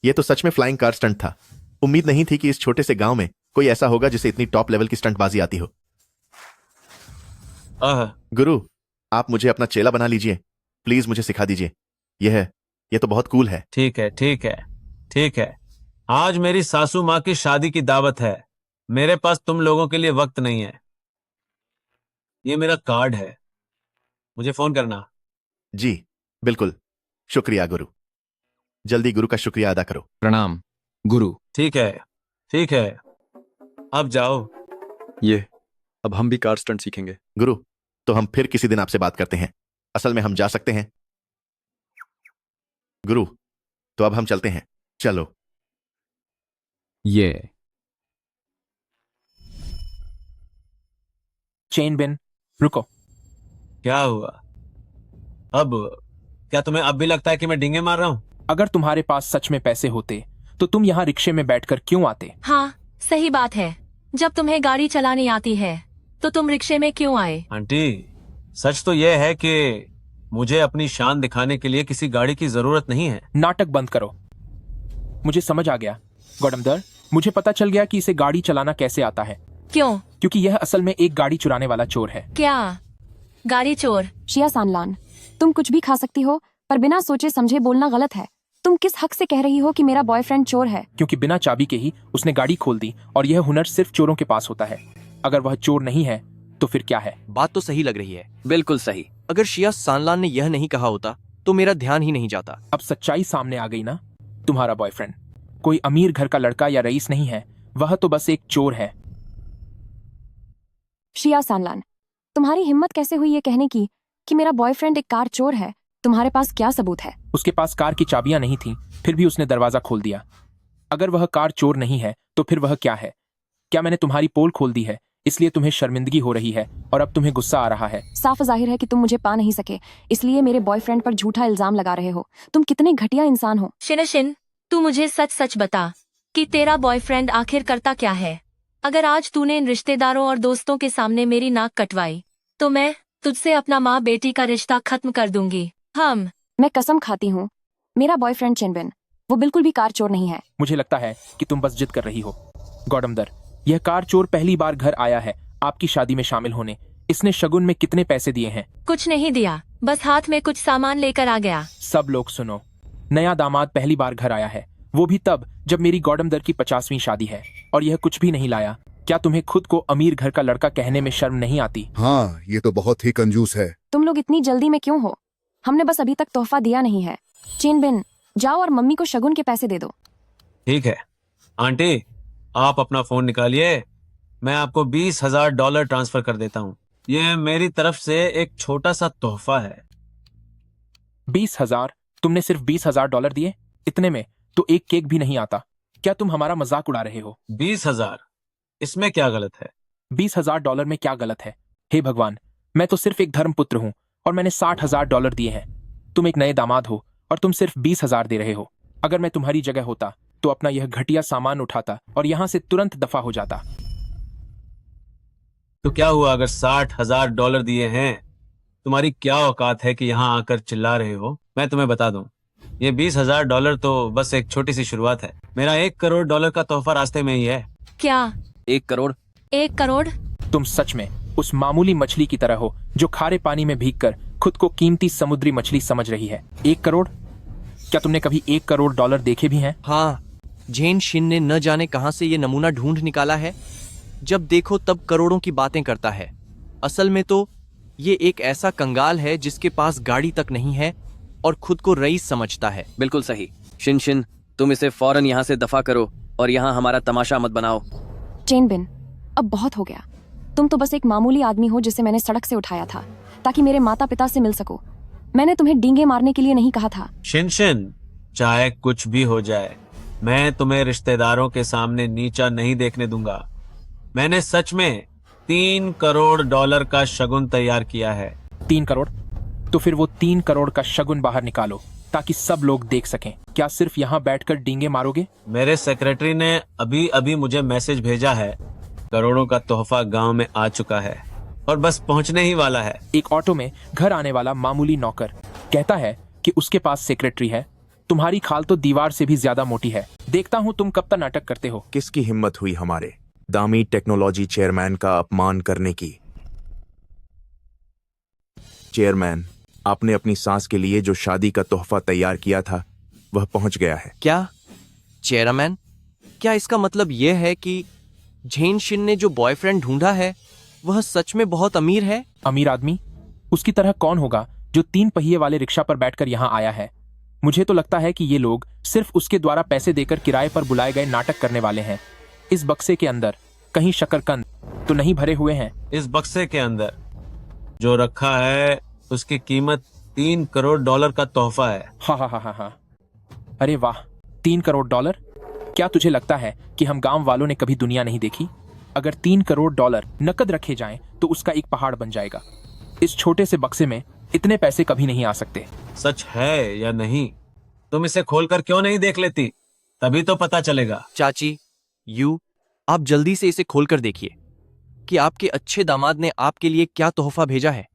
यह तो सच में फ्लाइंग कार स्टंट था। उम्मीद नहीं थी कि इस छोटे से गांव में कोई ऐसा होगा जिसे इतनी टॉप लेवल की स्टंटबाजी आती हो। गुरु, आप मुझे अपना चेला बना लीजिए। प्लीज मुझे सिखा दीजिए। यह तो बहुत कूल है। ठीक है, ठीक है, ठीक है। आज मेरी सासू माँ की शादी की दावत है। मेरे पास तुम लोगों के लिए वक्त नहीं है। ये मेरा कार्ड है, मुझे फोन करना। जी बिल्कुल, शुक्रिया गुरु। जल्दी गुरु का शुक्रिया अदा करो। प्रणाम गुरु। ठीक है, ठीक है, अब जाओ। ये अब हम भी कार स्टंट सीखेंगे। गुरु, तो हम फिर किसी दिन आपसे बात करते हैं। असल में हम जा सकते हैं? गुरु, तो अब हम चलते हैं। चलो। ये चेन बिन, रुको। क्या हुआ? अब क्या तुम्हें अब भी लगता है कि मैं डींगे मार रहा हूं? अगर तुम्हारे पास सच में पैसे होते तो तुम यहाँ रिक्शे में बैठकर क्यों आते? हाँ, सही बात है। जब तुम्हें गाड़ी चलानी आती है तो तुम रिक्शे में क्यों आए? आंटी, सच तो यह है कि मुझे अपनी शान दिखाने के लिए किसी गाड़ी की जरूरत नहीं है। नाटक बंद करो। मुझे समझ आ गया गौडमदर, मुझे पता चल गया कि इसे गाड़ी चलाना कैसे आता है। क्यों? क्योंकि यह असल में एक गाड़ी चुराने वाला चोर है। क्या गाड़ी चोर? शिया सानलान, तुम कुछ भी खा सकती हो, पर बिना सोचे समझे बोलना गलत है। तुम किस हक से कह रही हो कि मेरा बॉयफ्रेंड चोर है? क्योंकि बिना चाबी के ही उसने गाड़ी खोल दी, और यह हुनर सिर्फ चोरों के पास होता है। अगर वह चोर नहीं है तो फिर क्या है? बात तो सही लग रही है। बिल्कुल सही। अगर शिया सानलान ने यह नहीं कहा होता तो मेरा ध्यान ही नहीं जाता। अब सच्चाई सामने आ गई ना। तुम्हारा बॉयफ्रेंड कोई अमीर घर का लड़का या रईस नहीं है, वह तो बस एक चोर है। शिया सानलान, तुम्हारी हिम्मत कैसे हुई ये कहने की कि मेरा बॉयफ्रेंड एक कार चोर है? तुम्हारे पास क्या सबूत है? उसके पास कार की चाबियां नहीं थीं, फिर भी उसने दरवाजा खोल दिया। अगर वह कार चोर नहीं है तो फिर वह क्या है? क्या मैंने तुम्हारी पोल खोल दी है इसलिए तुम्हें शर्मिंदगी हो रही है और अब तुम्हें गुस्सा आ रहा है? साफ जाहिर है कि तुम मुझे पा नहीं सके, इसलिए मेरे बॉयफ्रेंड पर झूठा इल्जाम लगा रहे हो। तुम कितने घटिया इंसान हो। शिनशिन, तू मुझे सच सच बता कि तेरा बॉयफ्रेंड आखिर करता क्या है? अगर आज तूने इन रिश्तेदारों और दोस्तों के सामने मेरी नाक कटवाई तो मैं तुझसे अपना माँ बेटी का रिश्ता खत्म कर दूंगी। मैं कसम खाती हूँ, मेरा बॉयफ्रेंड चेनबिन वो बिल्कुल भी कार चोर नहीं है। मुझे लगता है कि तुम बस जिद कर रही हो। गौडमदर, यह कार चोर पहली बार घर आया है आपकी शादी में शामिल होने। इसने शगुन में कितने पैसे दिए हैं? कुछ नहीं दिया, बस हाथ में कुछ सामान लेकर आ गया। सब लोग सुनो, नया दामाद पहली बार घर आया है, वो भी तब जब मेरी गौडमदर की 50वीं शादी है, और यह कुछ भी नहीं लाया। क्या तुम्हें खुद को अमीर घर का लड़का कहने में शर्म नहीं आती? हाँ, ये तो बहुत ही कंजूस है। तुम लोग इतनी जल्दी में क्यों हो? हमने बस अभी तक तोहफा दिया नहीं है। चेनबिन, जाओ और मम्मी को शगुन के पैसे दे दो। ठीक है आंटी, आप अपना फोन निकालिए, मैं आपको $20,000 ट्रांसफर कर देता हूँ। ये मेरी तरफ से एक छोटा सा तोहफा है। 20,000? तुमने सिर्फ $20,000 दिए? इतने में तो एक केक भी नहीं आता। क्या तुम हमारा मजाक उड़ा रहे हो? 20,000? इसमें क्या गलत है? $20,000 में क्या गलत है? हे भगवान, मैं तो सिर्फ एक धर्मपुत्र हूँ और मैंने $60,000 दिए हैं। तुम एक नए दामाद हो और तुम सिर्फ 20,000 दे रहे हो। अगर मैं तुम्हारी जगह होता तो अपना यह घटिया सामान उठाता और यहाँ से तुरंत दफा हो जाता। तो क्या हुआ अगर $60,000 दिए हैं? तुम्हारी क्या औकात है कि यहाँ आकर चिल्ला रहे हो? मैं तुम्हें बता दूं, ये $20,000 तो बस एक छोटी सी शुरुआत है। मेरा $1 करोड़ का तोहफा रास्ते में ही है। क्या? 1 करोड़? 1 करोड़? तुम सच में उस मामूली मछली की तरह हो जो खारे पानी में भीगकर खुद को कीमती समुद्री मछली समझ रही है। 1 करोड़? क्या तुमने कभी $1 करोड़ देखे भी हैं? हाँ, झेन शिन ने न जाने कहां से ये नमूना ढूंढ निकाला है। जब देखो तब करोड़ों की बातें करता है। असल में तो ये एक ऐसा कंगाल है जिसके पास गाड़ी तक नहीं है और खुद को रईस समझता है। बिल्कुल सही। शिन शिन, तुम इसे फौरन यहाँ से दफा करो और यहाँ हमारा तमाशा मत बनाओ। चेनबिन, अब बहुत हो गया। तुम तो बस एक मामूली आदमी हो जिसे मैंने सड़क से उठाया था ताकि मेरे माता पिता से मिल सको। मैंने तुम्हें डींगे मारने के लिए नहीं कहा था। शिनशिन, चाहे कुछ भी हो जाए, मैं तुम्हें रिश्तेदारों के सामने नीचा नहीं देखने दूंगा। मैंने सच में $3 करोड़ का शगुन तैयार किया है। 3 करोड़? तो फिर वो 3 करोड़ का शगुन बाहर निकालो ताकि सब लोग देख सकें। क्या सिर्फ यहाँ बैठकर डींगे मारोगे? मेरे सेक्रेटरी ने अभी अभी मुझे मैसेज भेजा है, करोड़ों का तोहफा गांव में आ चुका है और बस पहुंचने ही वाला है। एक ऑटो में घर आने वाला मामूली नौकर कहता है कि उसके पास सेक्रेटरी है। तुम्हारी खाल तो दीवार से भी ज्यादा मोटी है। देखता हूँ तुम कब तक नाटक करते हो। किसकी हिम्मत हुई हमारे दामी टेक्नोलॉजी चेयरमैन का अपमान करने की? चेयरमैन, आपने अपनी सास के लिए जो शादी का तोहफा तैयार किया था वह पहुंच गया है। क्या? चेयरमैन, क्या इसका मतलब यह है कि झेन शिन ने जो बॉयफ्रेंड ढूंढा है वह सच में बहुत अमीर है? अमीर आदमी? उसकी तरह कौन होगा जो 3 पहिए वाले रिक्शा पर बैठकर यहाँ आया है। मुझे तो लगता है कि ये लोग सिर्फ उसके द्वारा पैसे देकर किराए पर बुलाए गए नाटक करने वाले हैं। इस बक्से के अंदर कहीं शकरकंद तो नहीं भरे हुए हैं? इस बक्से के अंदर जो रखा है उसकी कीमत $3 करोड़ का तोहफा है। हा। अरे वाह, $3 करोड़? क्या तुझे लगता है कि हम गांव वालों ने कभी दुनिया नहीं देखी? अगर $3 करोड़ नकद रखे जाएं तो उसका एक पहाड़ बन जाएगा। इस छोटे से बक्से में इतने पैसे कभी नहीं आ सकते। सच है या नहीं? तुम इसे खोलकर क्यों नहीं देख लेती? तभी तो पता चलेगा। चाची, आप जल्दी से इसे खोलकर देखिए कि आपके अच्छे दामाद ने आपके लिए क्या तोहफा भेजा है।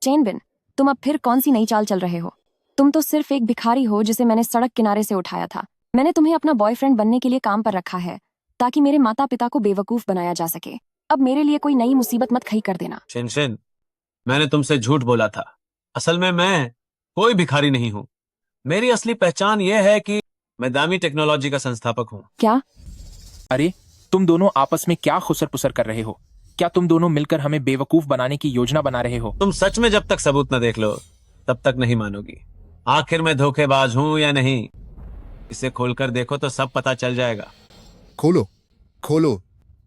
चेनबिन, तुम अब फिर कौन सी नई चाल चल रहे हो? तुम तो सिर्फ एक भिखारी हो जिसे मैंने सड़क किनारे से उठाया था। मैंने तुम्हें अपना बॉयफ्रेंड बनने के लिए काम पर रखा है ताकि मेरे माता पिता को बेवकूफ बनाया जा सके। अब मेरे लिए कोई नई मुसीबत मत खड़ी कर देना। शिनशिन, मैंने तुमसे झूठ बोला था। असल में मैं कोई भिखारी नहीं हूँ। मेरी असली पहचान यह है कि मैं दामी टेक्नोलॉजी का संस्थापक हूँ। क्या? अरे तुम दोनों आपस में क्या खुसर पुसर कर रहे हो? क्या तुम दोनों मिलकर हमें बेवकूफ बनाने की योजना बना रहे हो? तुम सच में जब तक सबूत न देख लो तब तक नहीं मानोगी। आखिर मैं धोखेबाज हूँ या नहीं, इसे खोलकर देखो तो सब पता चल जाएगा। खोलो खोलो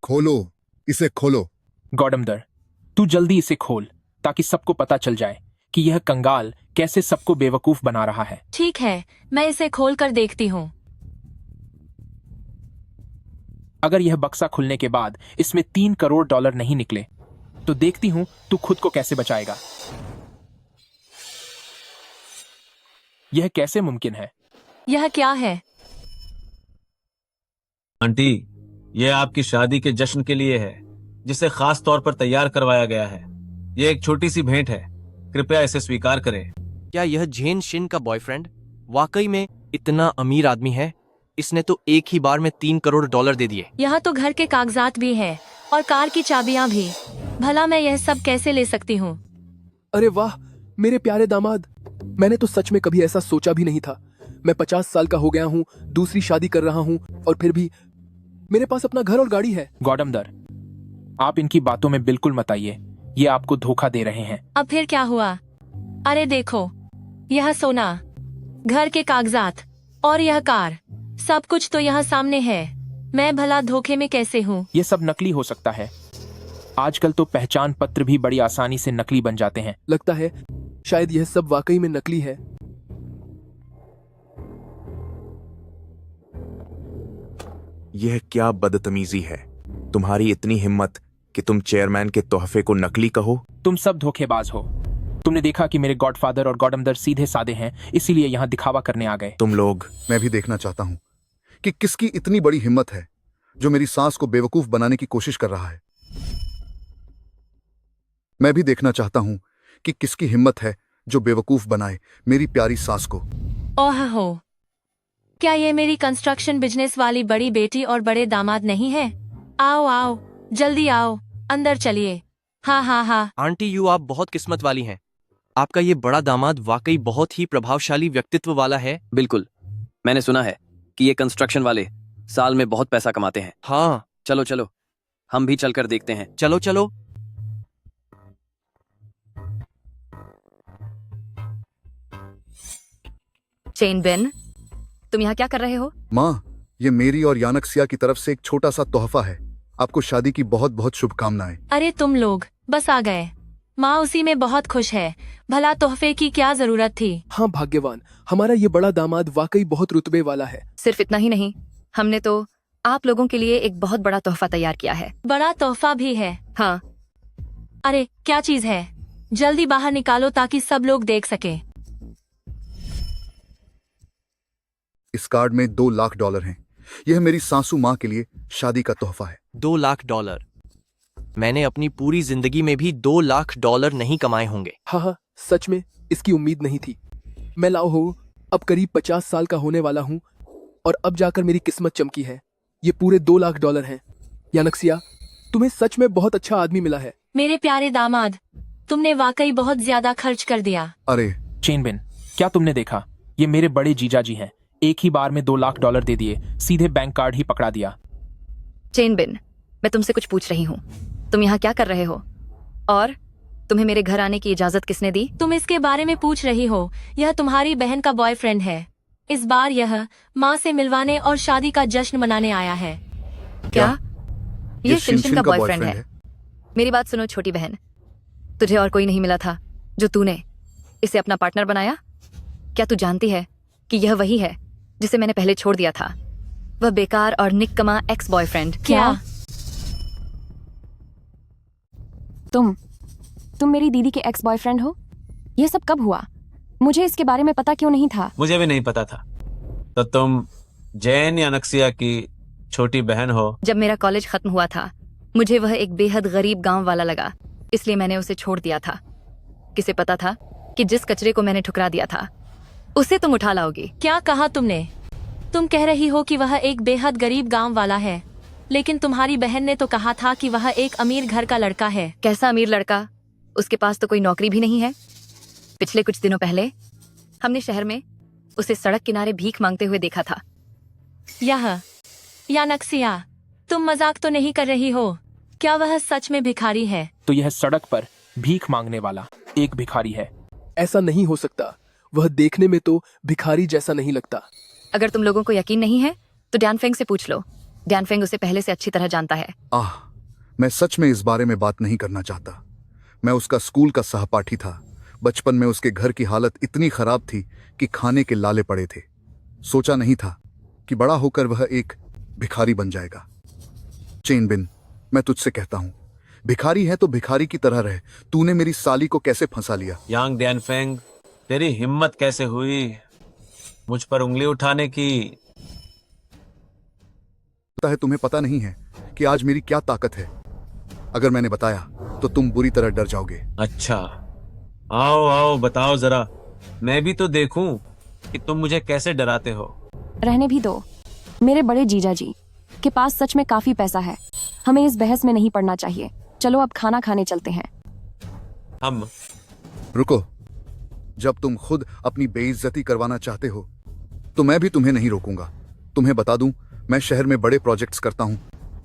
खोलो, इसे खोलो। गॉडमदर, तू जल्दी इसे खोल ताकि सबको पता चल जाए कि यह कंगाल कैसे सबको बेवकूफ बना रहा है। ठीक है, मैं इसे खोल कर देखती हूँ। अगर यह बक्सा खुलने के बाद इसमें $3 करोड़ नहीं निकले तो देखती हूँ तू खुद को कैसे बचाएगा। यह कैसे मुमकिन है? यह क्या है? आंटी, यह आपकी शादी के जश्न के लिए है, जिसे खास तौर पर तैयार करवाया गया है। यह एक छोटी सी भेंट है, कृपया इसे स्वीकार करें। क्या यह झेन शिन का बॉयफ्रेंड वाकई में इतना अमीर आदमी है? इसने तो एक ही बार में $3 करोड़ दे दिए। यहाँ तो घर के कागजात भी हैं और कार की चाबियां भी। भला मैं यह सब कैसे ले सकती हूँ? अरे वाह मेरे प्यारे दामाद, मैंने तो सच में कभी ऐसा सोचा भी नहीं था। मैं 50 साल का हो गया हूँ, दूसरी शादी कर रहा हूँ और फिर भी मेरे पास अपना घर और गाड़ी है। गॉडमदर, आप इनकी बातों में बिल्कुल मत आइए, ये आपको धोखा दे रहे हैं। अब फिर क्या हुआ? अरे देखो, यह सोना, घर के कागजात और यह कार, सब कुछ तो यहाँ सामने है। मैं भला धोखे में कैसे हूँ? ये सब नकली हो सकता है। आजकल तो पहचान पत्र भी बड़ी आसानी से नकली बन जाते हैं। लगता है शायद यह सब वाकई में नकली है। यह क्या बदतमीजी है? तुम्हारी इतनी हिम्मत कि तुम चेयरमैन के तोहफे को नकली कहो? तुम सब धोखेबाज हो। तुमने देखा कि मेरे गॉडफादर और गॉडमदर सीधे साधे हैं, इसीलिए यहाँ दिखावा करने आ गए। तुम लोग। मैं भी देखना चाहता हूँ कि किसकी इतनी बड़ी हिम्मत है जो मेरी सास को बेवकूफ बनाने की कोशिश कर रहा है। मैं भी देखना चाहता हूँ कि किसकी हिम्मत है जो बेवकूफ बनाए मेरी प्यारी सास को। ओह हो, क्या ये मेरी कंस्ट्रक्शन बिजनेस वाली बड़ी बेटी और बड़े दामाद नहीं है? आओ आओ, जल्दी आओ, अंदर चलिए। हाँ। आंटी, आप बहुत किस्मत वाली हैं। आपका ये बड़ा दामाद वाकई बहुत ही प्रभावशाली व्यक्तित्व वाला है। बिल्कुल, मैंने सुना है कि ये कंस्ट्रक्शन वाले साल में बहुत पैसा कमाते हैं। हाँ, चलो हम भी चलकर देखते हैं। चलो। चेनबिन, तुम यहाँ क्या कर रहे हो? माँ, ये मेरी और यानक्सिया की तरफ से एक छोटा सा तोहफा है। आपको शादी की बहुत बहुत शुभकामनाएं। अरे तुम लोग बस आ गए। माँ उसी में बहुत खुश है। भला तोहफे की क्या जरूरत थी? हाँ भाग्यवान, हमारा ये बड़ा दामाद वाकई बहुत रुतबे वाला है। सिर्फ इतना ही नहीं, हमने तो आप लोगों के लिए एक बहुत बड़ा तोहफा तैयार किया है। बड़ा तोहफा भी है? हाँ। अरे क्या चीज है? जल्दी बाहर निकालो ताकि सब लोग देख सके। इस कार्ड में $2 लाख हैं। यह मेरी सासू माँ के लिए शादी का तोहफा है। $2 लाख? मैंने अपनी पूरी जिंदगी में भी $2 लाख नहीं कमाए होंगे। हाँ, सच में इसकी उम्मीद नहीं थी। मैं लाओ हूँ, अब करीब 50 साल का होने वाला हूँ और अब जाकर मेरी किस्मत चमकी है। ये पूरे $2 लाख हैं। यानक्सिया, तुम्हें सच में बहुत अच्छा आदमी मिला है। मेरे प्यारे दामाद, तुमने वाकई बहुत ज्यादा खर्च कर दिया। अरे चेनबिन, क्या तुमने देखा? ये मेरे बड़े जीजा जी हैं। एक ही बार में $2 लाख दे दिए, सीधे बैंक कार्ड ही पकड़ा दिया। चेनबिन, मैं तुमसे कुछ पूछ रही हूँ। तुम यहाँ क्या कर रहे हो? और तुम्हें मेरे घर आने की इजाजत किसने दी? तुम इसके बारे में पूछ रही हो? यह तुम्हारी बहन का बॉयफ्रेंड है। इस बार यह माँ से मिलवाने और शादी का जश्न मनाने आया है। क्या? ये ये शिनशिन का का बॉयफ्रेंड बॉयफ्रेंड है। मेरी बात सुनो छोटी बहन, तुझे और कोई नहीं मिला था जो तूने इसे अपना पार्टनर बनाया? क्या तू जानती है कि यह वही है जिसे मैंने पहले छोड़ दिया था? वह बेकार और निकम्मा एक्स बॉयफ्रेंड। क्या? तुम मेरी दीदी के एक्स बॉयफ्रेंड हो? यह सब कब हुआ? मुझे इसके बारे में पता क्यों नहीं था? मुझे भी नहीं पता था। तो तुम जैन या नक्सिया की छोटी बहन हो? जब मेरा कॉलेज खत्म हुआ था, मुझे वह एक बेहद गरीब गांव वाला लगा, इसलिए मैंने उसे छोड़ दिया था। किसे पता था कि जिस कचरे को मैंने ठुकरा दिया था उसे तुम उठा लाओगी। क्या कहा तुमने? तुम कह रही हो कि वह एक बेहद गरीब गांव वाला है, लेकिन तुम्हारी बहन ने तो कहा था कि वह एक अमीर घर का लड़का है। कैसा अमीर लड़का? उसके पास तो कोई नौकरी भी नहीं है। पिछले कुछ दिनों पहले हमने शहर में उसे सड़क किनारे भीख मांगते हुए देखा था। या नक्सिया, तुम मजाक तो नहीं कर रही हो? क्या वह सच में भिखारी है? तो यह सड़क पर भीख मांगने वाला एक भिखारी है। ऐसा नहीं हो सकता। वह देखने में तो भिखारी जैसा नहीं लगता। अगर तुम लोगों को यकीन नहीं है तो डैनफेंग से पूछ लो। डैनफेंग उसे पहले से अच्छी तरह जानता है। मैं सच में इस बारे में बात नहीं करना चाहता। मैं उसका स्कूल का सहपाठी था। बचपन में उसके घर की हालत इतनी खराब थी कि खाने के लाले पड़े थे। सोचा नहीं था कि बड़ा होकर वह एक भिखारी बन जाएगा। चेन बिन, मैं तुझसे कहता हूँ, भिखारी है तो भिखारी की तरह रहे। तूने मेरी साली को कैसे फंसा लिया? यांग डैनफेंग, तेरी हिम्मत कैसे हुई मुझ पर उंगली उठाने की? लगता है तुम्हें पता नहीं है कि आज मेरी क्या ताकत है। अगर मैंने बताया तो तुम बुरी तरह डर जाओगे। अच्छा, आओ आओ बताओ जरा, मैं भी तो देखूं कि तुम मुझे कैसे डराते हो। रहने भी दो। मेरे बड़े जीजा जी के पास सच में काफी पैसा है। हमें इस बहस में नहीं पड़ना चाहिए। चलो अब खाना खाने चलते हैं। हम रुको, जब तुम खुद अपनी बेइज्जती करवाना चाहते हो तो मैं भी तुम्हें नहीं रोकूंगा। तुम्हें बता दूं, मैं शहर में बड़े प्रोजेक्ट्स करता हूं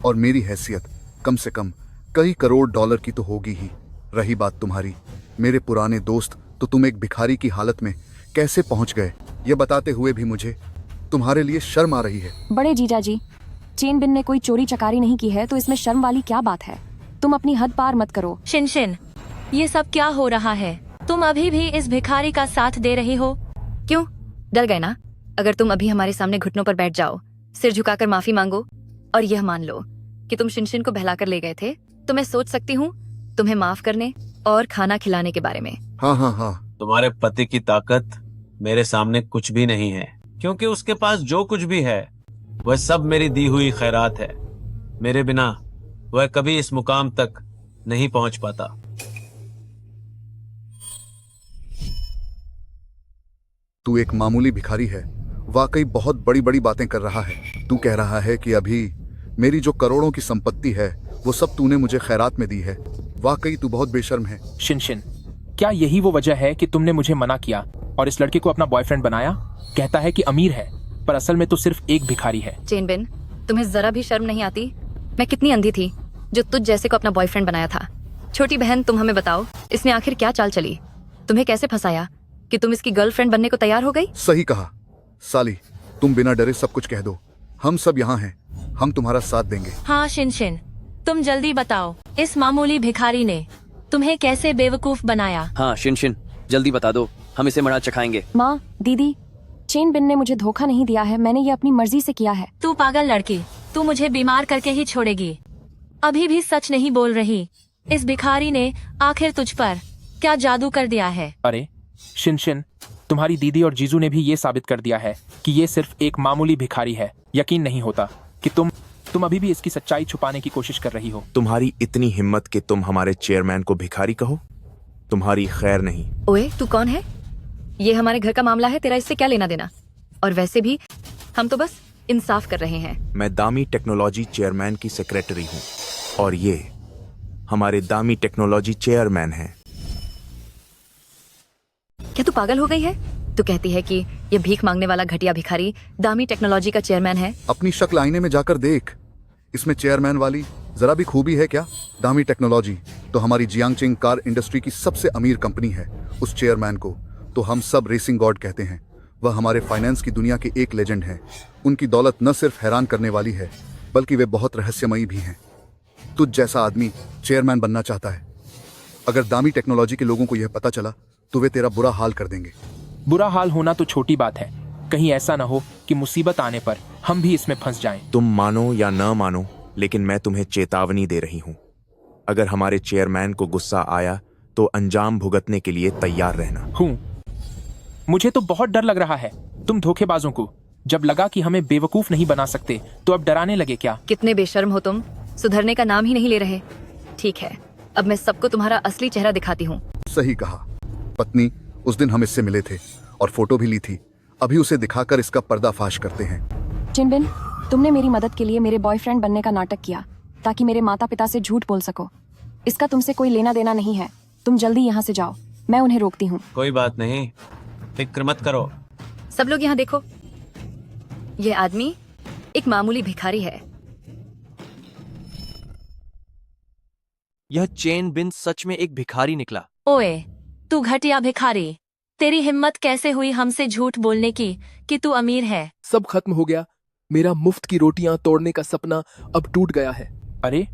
और मेरी हैसियत कम से कम कई करोड़ डॉलर की तो होगी ही। रही बात तुम्हारी, मेरे पुराने दोस्त, तो तुम एक भिखारी की हालत में कैसे पहुंच गए, ये बताते हुए भी मुझे तुम्हारे लिए शर्म आ रही है। बड़े जीजा जी, चेन बिन ने कोई चोरी चकारी नहीं की है तो इसमें शर्म वाली क्या बात है? तुम अपनी हद पार मत करो। शिनशिन, ये सब क्या हो रहा है? तुम अभी भी इस भिखारी का साथ दे रही हो? क्यों, डर गए ना? अगर तुम अभी हमारे सामने घुटनों पर बैठ जाओ, सिर झुकाकर माफी मांगो और यह मान लो कि तुम शिनशिन को बहलाकर ले गए थे, तो मैं सोच सकती हूँ तुम्हें माफ करने और खाना खिलाने के बारे में। हाँ। तुम्हारे पति की ताकत मेरे सामने कुछ भी नहीं है, क्योंकि उसके पास जो कुछ भी है वह सब मेरी दी हुई खैरात है। मेरे बिना वह कभी इस मुकाम तक नहीं पहुंच पाता। तू एक मामूली भिखारी है, वाकई बहुत बड़ी बड़ी बातें कर रहा है। तू कह रहा है कि अभी मेरी जो करोड़ों की संपत्ति है वो सब तूने मुझे खैरात में दी है। वाकई तू बहुत बेशर्म है। शिनशिन, क्या यही वो वजह है कि तुमने मुझे मना किया और इस लड़के को अपना बॉयफ्रेंड बनाया? कहता है कि अमीर है, पर असल में तो सिर्फ एक भिखारी है। चेन बिन, तुम्हें जरा भी शर्म नहीं आती? मैं कितनी अंधी थी जो तुझ जैसे को अपना बॉयफ्रेंड बनाया था। छोटी बहन, तुम हमें बताओ, इसने आखिर क्या चाल चली? तुम्हें कैसे फंसाया कि तुम इसकी गर्लफ्रेंड बनने को तैयार हो गई? सही कहा साली, तुम बिना डरे सब कुछ कह दो। हम सब यहाँ हैं, हम तुम्हारा साथ देंगे। हाँ शिनशिन, तुम जल्दी बताओ, इस मामूली भिखारी ने तुम्हें कैसे बेवकूफ बनाया? हाँ शिनशिन, जल्दी बता दो, हम इसे मना चखाएंगे। माँ, दीदी, चेन बिन ने मुझे धोखा नहीं दिया है। मैंने ये अपनी मर्जी से किया है। तू पागल लड़की, तू मुझे बीमार करके ही छोड़ेगी। अभी भी सच नहीं बोल रही। इस भिखारी ने आखिर तुझ पर क्या जादू कर दिया है? अरे शिनशिन, तुम्हारी दीदी और जीजू ने भी ये साबित कर दिया है कि ये सिर्फ एक मामूली भिखारी है। यकीन नहीं होता कि तुम अभी भी इसकी सच्चाई छुपाने की कोशिश कर रही हो। तुम्हारी इतनी हिम्मत कि तुम हमारे चेयरमैन को भिखारी कहो? तुम्हारी खैर नहीं। ओए, तू कौन है? ये हमारे घर का मामला है, तेरा इससे क्या लेना देना? और वैसे भी हम तो बस इंसाफ कर रहे हैं। मैं दामी टेक्नोलॉजी चेयरमैन की सेक्रेटरी हूँ और ये हमारे दामी टेक्नोलॉजी चेयरमैन हैं। क्या तू पागल हो गई है? तू कहती है कि ये भीख मांगने वाला घटिया भिखारी दामी टेक्नोलॉजी का चेयरमैन है? अपनी शक्ल आईने में जाकर देख, इसमें चेयरमैन वाली जरा भी खूबी है क्या? दामी टेक्नोलॉजी तो हमारी जियांगचिंग कार इंडस्ट्री की सबसे अमीर कंपनी है। उस चेयरमैन को तो हम सब रेसिंग गॉड कहते हैं। वह हमारे फाइनेंस की दुनिया के एक लेजेंड हैं। उनकी दौलत न सिर्फ हैरान करने वाली है, बल्कि वे बहुत रहस्यमयी भी हैं। तुझ जैसा आदमी चेयरमैन बनना चाहता है। अगर दामी टेक्नोलॉजी के लोगों को यह पता चला तो वे तेरा बुरा हाल कर देंगे। बुरा हाल होना तो छोटी बात है, कहीं ऐसा ना हो कि मुसीबत आने पर हम भी इसमें फंस जाएं। तुम मानो या न मानो, लेकिन मैं तुम्हें चेतावनी दे रही हूं। अगर हमारे चेयरमैन को गुस्सा आया तो अंजाम भुगतने के लिए तैयार रहना। मुझे तो बहुत डर लग रहा है तुम धोखेबाजों को। जब लगा कि हमें बेवकूफ नहीं बना सकते तो अब डराने लगे क्या? कितने बेशर्म हो तुम, सुधरने का नाम ही नहीं ले रहे। ठीक है, अब मैं सबको तुम्हारा असली चेहरा दिखाती हूँ। सही कहा। पत्नी, उस दिन हम इससे मिले थे और फोटो भी ली थी। अभी उसे दिखाकर इसका पर्दाफाश करते हैं। चिनबिन, तुमने मेरी मदद के लिए मेरे बॉयफ्रेंड बनने का नाटक किया ताकि मेरे माता पिता से झूठ बोल सको। इसका तुमसे कोई लेना देना नहीं है। तुम जल्दी यहाँ से जाओ, मैं उन्हें रोकती हूँ। कोई बात नहीं, फिक्र मत करो। सब लोग यहाँ देखो, यह आदमी एक मामूली भिखारी है। यह चेन बिन सच में एक भिखारी निकला। ओए, तू घटिया भिखारी, तेरी हिम्मत कैसे हुई हमसे झूठ बोलने की कि तू अमीर है? सब खत्म हो गया। मेरा मुफ्त की रोटियां तोड़ने का सपना अब टूट गया है। अरे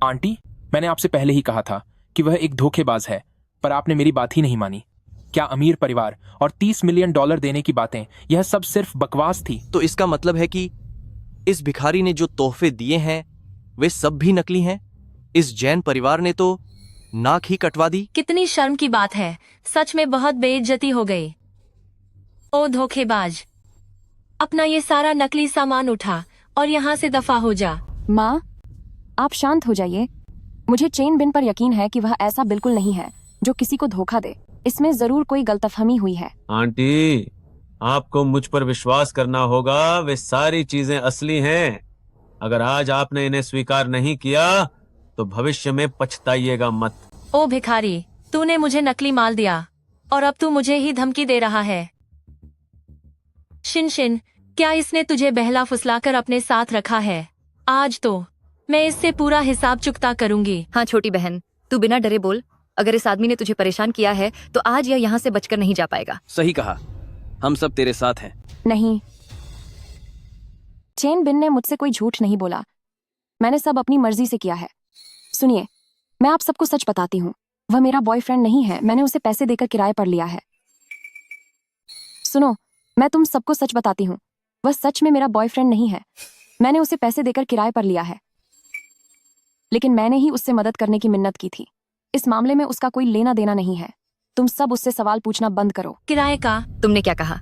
आंटी, मैंने आपसे पहले ही कहा था कि वह एक धोखेबाज है, पर आपने मेरी बात ही नहीं मानी। क्या अमीर परिवार और $30 मिलियन देने की बातें, यह सब सिर्फ बकवास थी। तो इसका मतलब है कि इस भिखारी ने जो तोहफे दिए हैं वे सब भी नकली हैं। इस जैन परिवार ने तो नाक ही कटवा दी। कितनी शर्म की बात है, सच में बहुत बेइज्जती हो गई। ओ धोखेबाज, अपना ये सारा नकली सामान उठा और यहाँ से दफा हो जा। माँ, आप शांत हो जाइए। मुझे चेन बिन पर यकीन है कि वह ऐसा बिल्कुल नहीं है जो किसी को धोखा दे। इसमें जरूर कोई गलतफहमी हुई है। आंटी, आपको मुझ पर विश्वास करना होगा। वे सारी चीजें असली हैं। अगर आज आपने इन्हें स्वीकार नहीं किया तो भविष्य में पछताइएगा मत। ओ भिखारी, तूने मुझे नकली माल दिया और अब तू मुझे ही धमकी दे रहा है। शिन, क्या इसने तुझे बहला फुसलाकर अपने साथ रखा है? आज तो मैं इससे पूरा हिसाब चुकता करूंगी। हाँ छोटी बहन, तू बिना डरे बोल। अगर इस आदमी ने तुझे परेशान किया है तो आज यह यहाँ से बचकर नहीं जा पाएगा। सही कहा, हम सब तेरे साथ हैं। नहीं, चेन बिन ने मुझसे कोई झूठ नहीं बोला। मैंने सब अपनी मर्जी से किया है। सुनिए, मैं आप सबको सच बताती हूँ। वह मेरा बॉयफ्रेंड नहीं है, मैंने उसे पैसे देकर किराए पर लिया है। सुनो, मैं तुम सबको सच बताती हूँ। वह सच में मेरा बॉयफ्रेंड नहीं है। मैंने उसे पैसे देकर किराए पर लिया है, लेकिन मैंने ही उससे मदद करने की मिन्नत की थी। इस मामले में उसका कोई लेना देना नहीं है। तुम सब उससे सवाल पूछना बंद करो। किराए का? तुमने क्या कहा?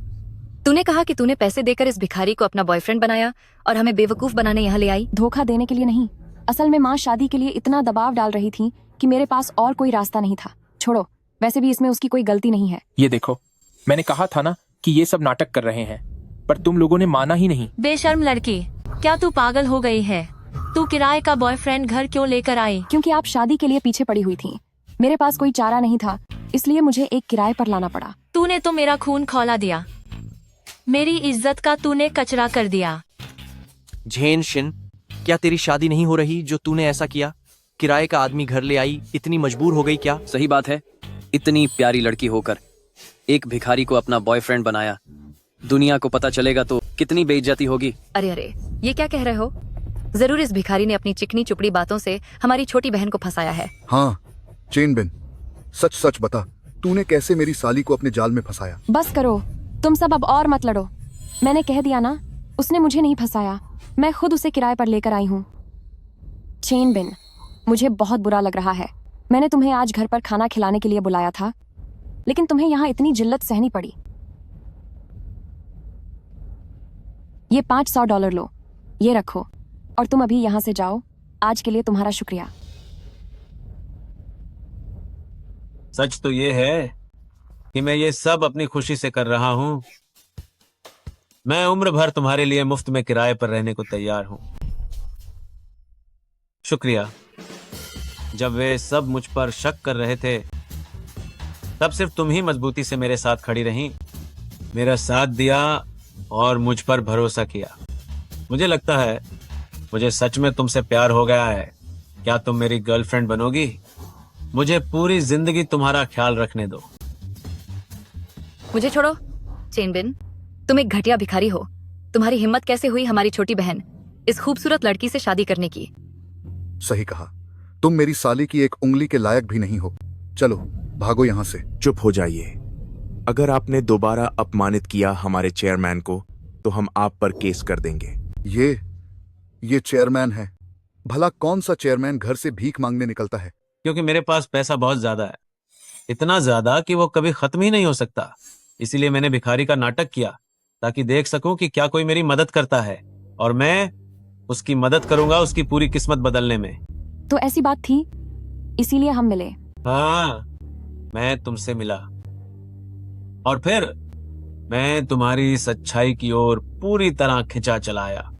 तूने कहा कि तूने पैसे देकर इस भिखारी को अपना बॉयफ्रेंड बनाया और हमें बेवकूफ बनाने यहाँ ले आई। धोखा देने के लिए नहीं, असल में माँ शादी के लिए इतना दबाव डाल रही थी कि मेरे पास और कोई रास्ता नहीं था। छोड़ो, वैसे भी इसमें उसकी कोई गलती नहीं है। ये देखो, मैंने कहा था ना कि ये सब नाटक कर रहे हैं, पर तुम लोगों ने माना ही नहीं। बेशर्म लड़की, क्या तू पागल हो गई है? तू किराए का बॉयफ्रेंड घर क्यों लेकर आई? क्योंकि आप शादी के लिए पीछे पड़ी हुई थी। मेरे पास कोई चारा नहीं था, इसलिए मुझे एक किराए पर लाना पड़ा। तूने तो मेरा खून खौला दिया। मेरी इज्जत का तूने कचरा कर दिया। झेन शिन, क्या तेरी शादी नहीं हो रही जो तूने ऐसा किया? किराए का आदमी घर ले आई, इतनी मजबूर हो गई क्या? सही बात है, इतनी प्यारी लड़की होकर एक भिखारी को अपना बॉयफ्रेंड बनाया। दुनिया को पता चलेगा तो कितनी बेइज्जती होगी। अरे, ये क्या कह रहे हो? जरूर इस भिखारी ने अपनी चिकनी चुपड़ी बातों से हमारी छोटी बहन को फंसाया है। हाँ चेन बिन, सच सच बता, तूने कैसे मेरी साली को अपने जाल में फंसाया? बस करो, तुम सब अब और मत लड़ो। मैंने कह दिया ना, उसने मुझे नहीं फंसाया। मैं खुद उसे किराए पर लेकर आई हूँ। चेन बिन, मुझे बहुत बुरा लग रहा है। मैंने तुम्हें आज घर पर खाना खिलाने के लिए बुलाया था, लेकिन तुम्हें यहाँ इतनी जिल्लत सहनी पड़ी। ये $500 लो, ये रखो और तुम अभी यहाँ से जाओ। आज के लिए तुम्हारा शुक्रिया। सच तो ये है कि मैं ये सब अपनी खुशी से कर रहा हूं। मैं उम्र भर तुम्हारे लिए मुफ्त में किराए पर रहने को तैयार हूं। शुक्रिया। जब वे सब मुझ पर शक कर रहे थे तब सिर्फ तुम ही मजबूती से मेरे साथ खड़ी रहीं, मेरा साथ दिया और मुझ पर भरोसा किया। मुझे लगता है मुझे सच में तुमसे प्यार हो गया है। क्या तुम मेरी गर्लफ्रेंड बनोगी? मुझे पूरी जिंदगी तुम्हारा ख्याल रखने दो। मुझे छोड़ो चेनबिन, तुम एक घटिया भिखारी हो। तुम्हारी हिम्मत कैसे हुई हमारी छोटी बहन इस खूबसूरत लड़की से शादी करने की? सही कहा, तुम मेरी साली की एक उंगली के लायक भी नहीं हो। चलो भागो यहाँ से। चुप हो जाइए। अगर आपने दोबारा अपमानित किया हमारे चेयरमैन को तो हम आप पर केस कर देंगे। ये चेयरमैन है। भला कौन सा चेयरमैन घर से भीख मांगने निकलता है? क्योंकि मेरे पास पैसा बहुत ज्यादा है, इतना ज्यादा कि वो कभी खत्म ही नहीं हो सकता। इसीलिए मैंने भिखारी का नाटक किया ताकि देख सकूं कि क्या कोई मेरी मदद करता है, और मैं उसकी मदद करूंगा उसकी पूरी किस्मत बदलने में। तो ऐसी बात थी, इसीलिए हम मिले। हाँ, मैं तुमसे मिला और फिर मैं तुम्हारी सच्चाई की ओर पूरी तरह खिंचा चलाया।